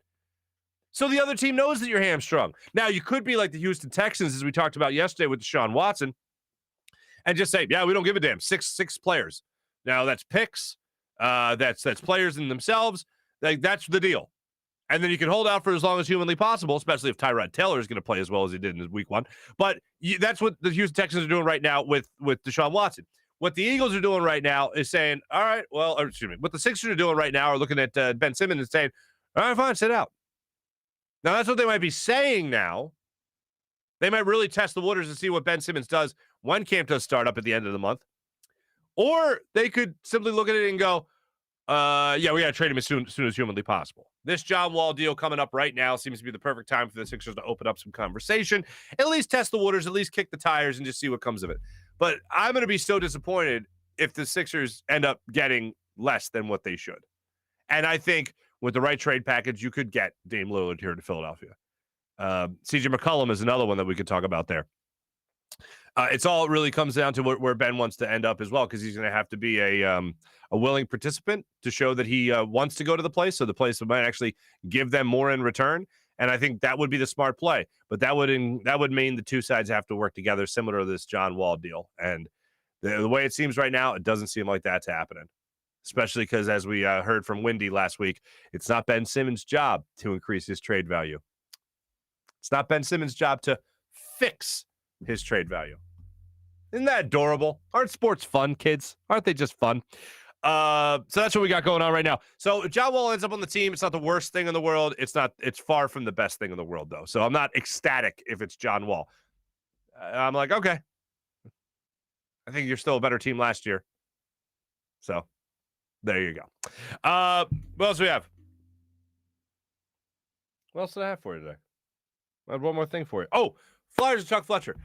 So the other team knows that you're hamstrung. Now, you could be like the Houston Texans, as we talked about yesterday with Deshaun Watson, and just say, yeah, we don't give a damn. Six players. Now, that's picks. That's players in themselves. That's the deal. And then you can hold out for as long as humanly possible, especially if Tyrod Taylor is going to play as well as he did in week 1. But that's what the Houston Texans are doing right now with Deshaun Watson. What the Eagles are doing right now is saying, all right, what the Sixers are doing right now are looking at Ben Simmons and saying, all right, fine, sit out. Now, that's what they might be saying now. They might really test the waters and see what Ben Simmons does when camp does start up at the end of the month. Or they could simply look at it and go, yeah, we got to trade him as soon as humanly possible. This John Wall deal coming up right now seems to be the perfect time for the Sixers to open up some conversation, at least test the waters, at least kick the tires and just see what comes of it. But I'm going to be so disappointed if the Sixers end up getting less than what they should. And I think with the right trade package, you could get Dame Lillard here to Philadelphia. CJ McCollum is another one that we could talk about there. It's all really comes down to where Ben wants to end up as well, because he's going to have to be a willing participant to show that he wants to go to the place, so the place might actually give them more in return. And I think that would be the smart play. But that would mean the two sides have to work together, similar to this John Wall deal. And the way it seems right now, it doesn't seem like that's happening, especially because, as we heard from Wendy last week, it's not Ben Simmons' job to increase his trade value. It's not Ben Simmons' job to fix his trade value. Isn't that adorable? Aren't sports fun, kids? Aren't they just fun? So that's what we got going on right now. So John Wall ends up on the team. It's not the worst thing in the world. It's far from the best thing in the world, though. So I'm not ecstatic if it's John Wall. I'm like, okay. I think you're still a better team last year. So there you go. What else do we have? What else did I have for you today? I have one more thing for you. Oh, Flyers and Chuck Fletcher.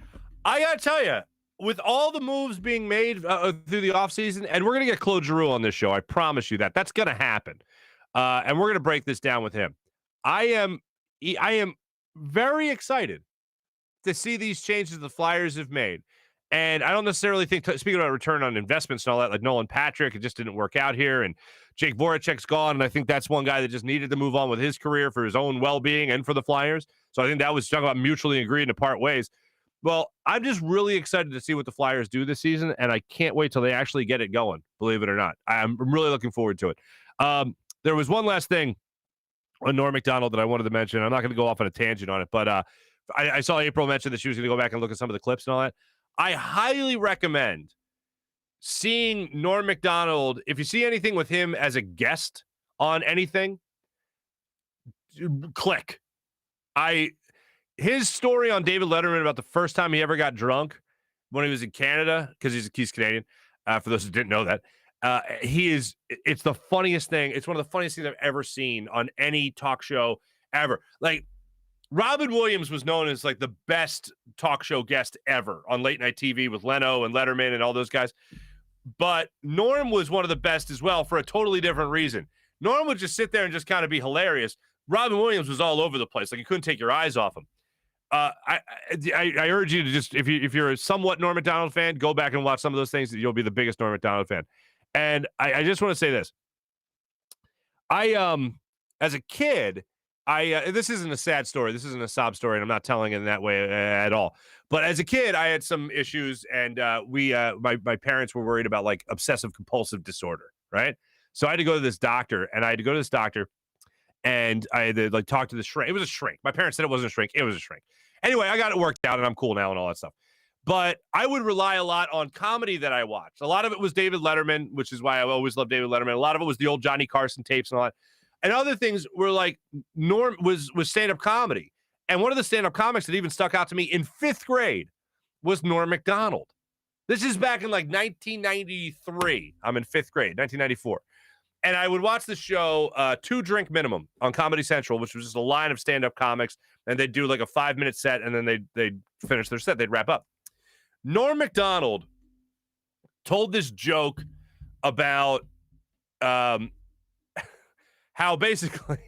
I got to tell you, with all the moves being made through the offseason, and we're going to get Claude Giroux on this show, I promise you that. That's going to happen. And we're going to break this down with him. I am very excited to see these changes the Flyers have made. And I don't necessarily think, speaking about return on investments and all that, like Nolan Patrick, it just didn't work out here. And Jake Voracek's gone. And I think that's one guy that just needed to move on with his career for his own well-being and for the Flyers. So I think that was talking about mutually agreeing to part ways. Well, I'm just really excited to see what the Flyers do this season, and I can't wait till they actually get it going, believe it or not. I'm really looking forward to it. There was one last thing on Norm Macdonald that I wanted to mention. I'm not going to go off on a tangent on it, but I saw April mention that she was going to go back and look at some of the clips and all that. I highly recommend seeing Norm Macdonald. If you see anything with him as a guest on anything, click. His story on David Letterman about the first time he ever got drunk when he was in Canada, because he's Canadian, for those who didn't know that, it's the funniest thing. It's one of the funniest things I've ever seen on any talk show ever. Like, Robin Williams was known as like the best talk show guest ever on late night TV with Leno and Letterman and all those guys. But Norm was one of the best as well for a totally different reason. Norm would just sit there and just kind of be hilarious. Robin Williams was all over the place. Like, you couldn't take your eyes off him. I urge you to just, if you're a somewhat Norm Macdonald fan, go back and watch some of those things. You'll be the biggest Norm Macdonald fan. And I just want to say this. As a kid, this isn't a sad story. This isn't a sob story, and I'm not telling it in that way at all. But as a kid, I had some issues, and my parents were worried about like obsessive compulsive disorder, right? So I had to go to this doctor, and I had to like talk to the shrink. It was a shrink. My parents said it wasn't a shrink. It was a shrink. Anyway, I got it worked out, and I'm cool now and all that stuff. But I would rely a lot on comedy that I watched. A lot of it was David Letterman, which is why I always loved David Letterman. A lot of it was the old Johnny Carson tapes and all that. And other things were like Norm was stand-up comedy. And one of the stand-up comics that even stuck out to me in 5th grade was Norm Macdonald. This is back in like 1993. I'm in 5th grade, 1994. And I would watch the show 2 Drink Minimum on Comedy Central, which was just a line of stand-up comics. And they'd do like a 5-minute set, and then they'd finish their set. They'd wrap up. Norm Macdonald told this joke about how basically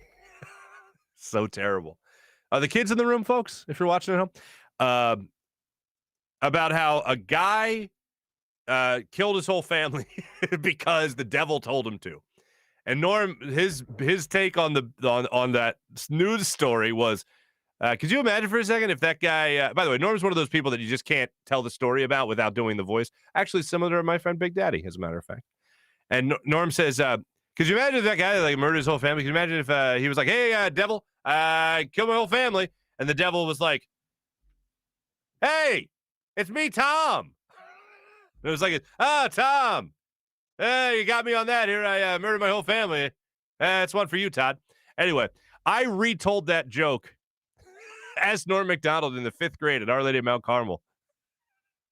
so terrible. Are the kids in the room, folks, if you're watching at home? About how a guy killed his whole family because the devil told him to. And Norm, his take on that news story was, could you imagine for a second if that guy, by the way, Norm's one of those people that you just can't tell the story about without doing the voice. Actually, similar to my friend Big Daddy, as a matter of fact. And Norm says, could you imagine if that guy like murdered his whole family? Could you imagine if he was like, hey, devil, killed my whole family. And the devil was like, hey, it's me, Tom. And it was like, Tom, you got me on that. Here I murdered my whole family. That's one for you, Todd. Anyway, I retold that joke as Norm Macdonald in the 5th grade at Our Lady of Mount Carmel.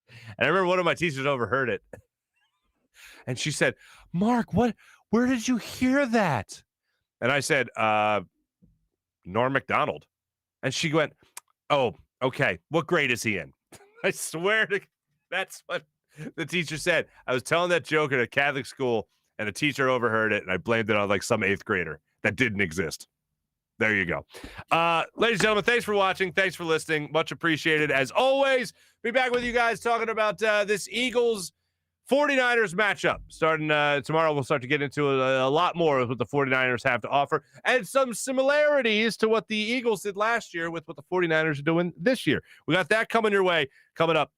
And I remember one of my teachers overheard it. And she said, Mark, where did you hear that? And I said, Norm Macdonald. And she went, oh, okay. What grade is he in? I swear to that's what the teacher said. I was telling that joke at a Catholic school, and a teacher overheard it, and I blamed it on like some 8th grader that didn't exist. There you go. Ladies and gentlemen, thanks for watching. Thanks for listening. Much appreciated. As always, be back with you guys talking about this Eagles 49ers matchup. Starting tomorrow, we'll start to get into a lot more of what the 49ers have to offer and some similarities to what the Eagles did last year with what the 49ers are doing this year. We got that coming your way, coming up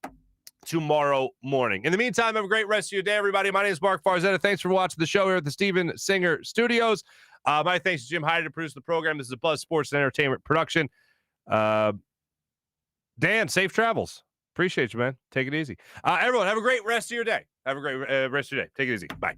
tomorrow morning. In the meantime, have a great rest of your day, everybody. My name is Marc Farzetta. Thanks for watching the show here at the Steven Singer Studios. My thanks to Jim Hyder to produce the program. This is a Buzz Sports and Entertainment production. Dan, safe travels. Appreciate you, man. Take it easy. Everyone, have a great rest of your day. Have a great rest of your day. Take it easy. Bye.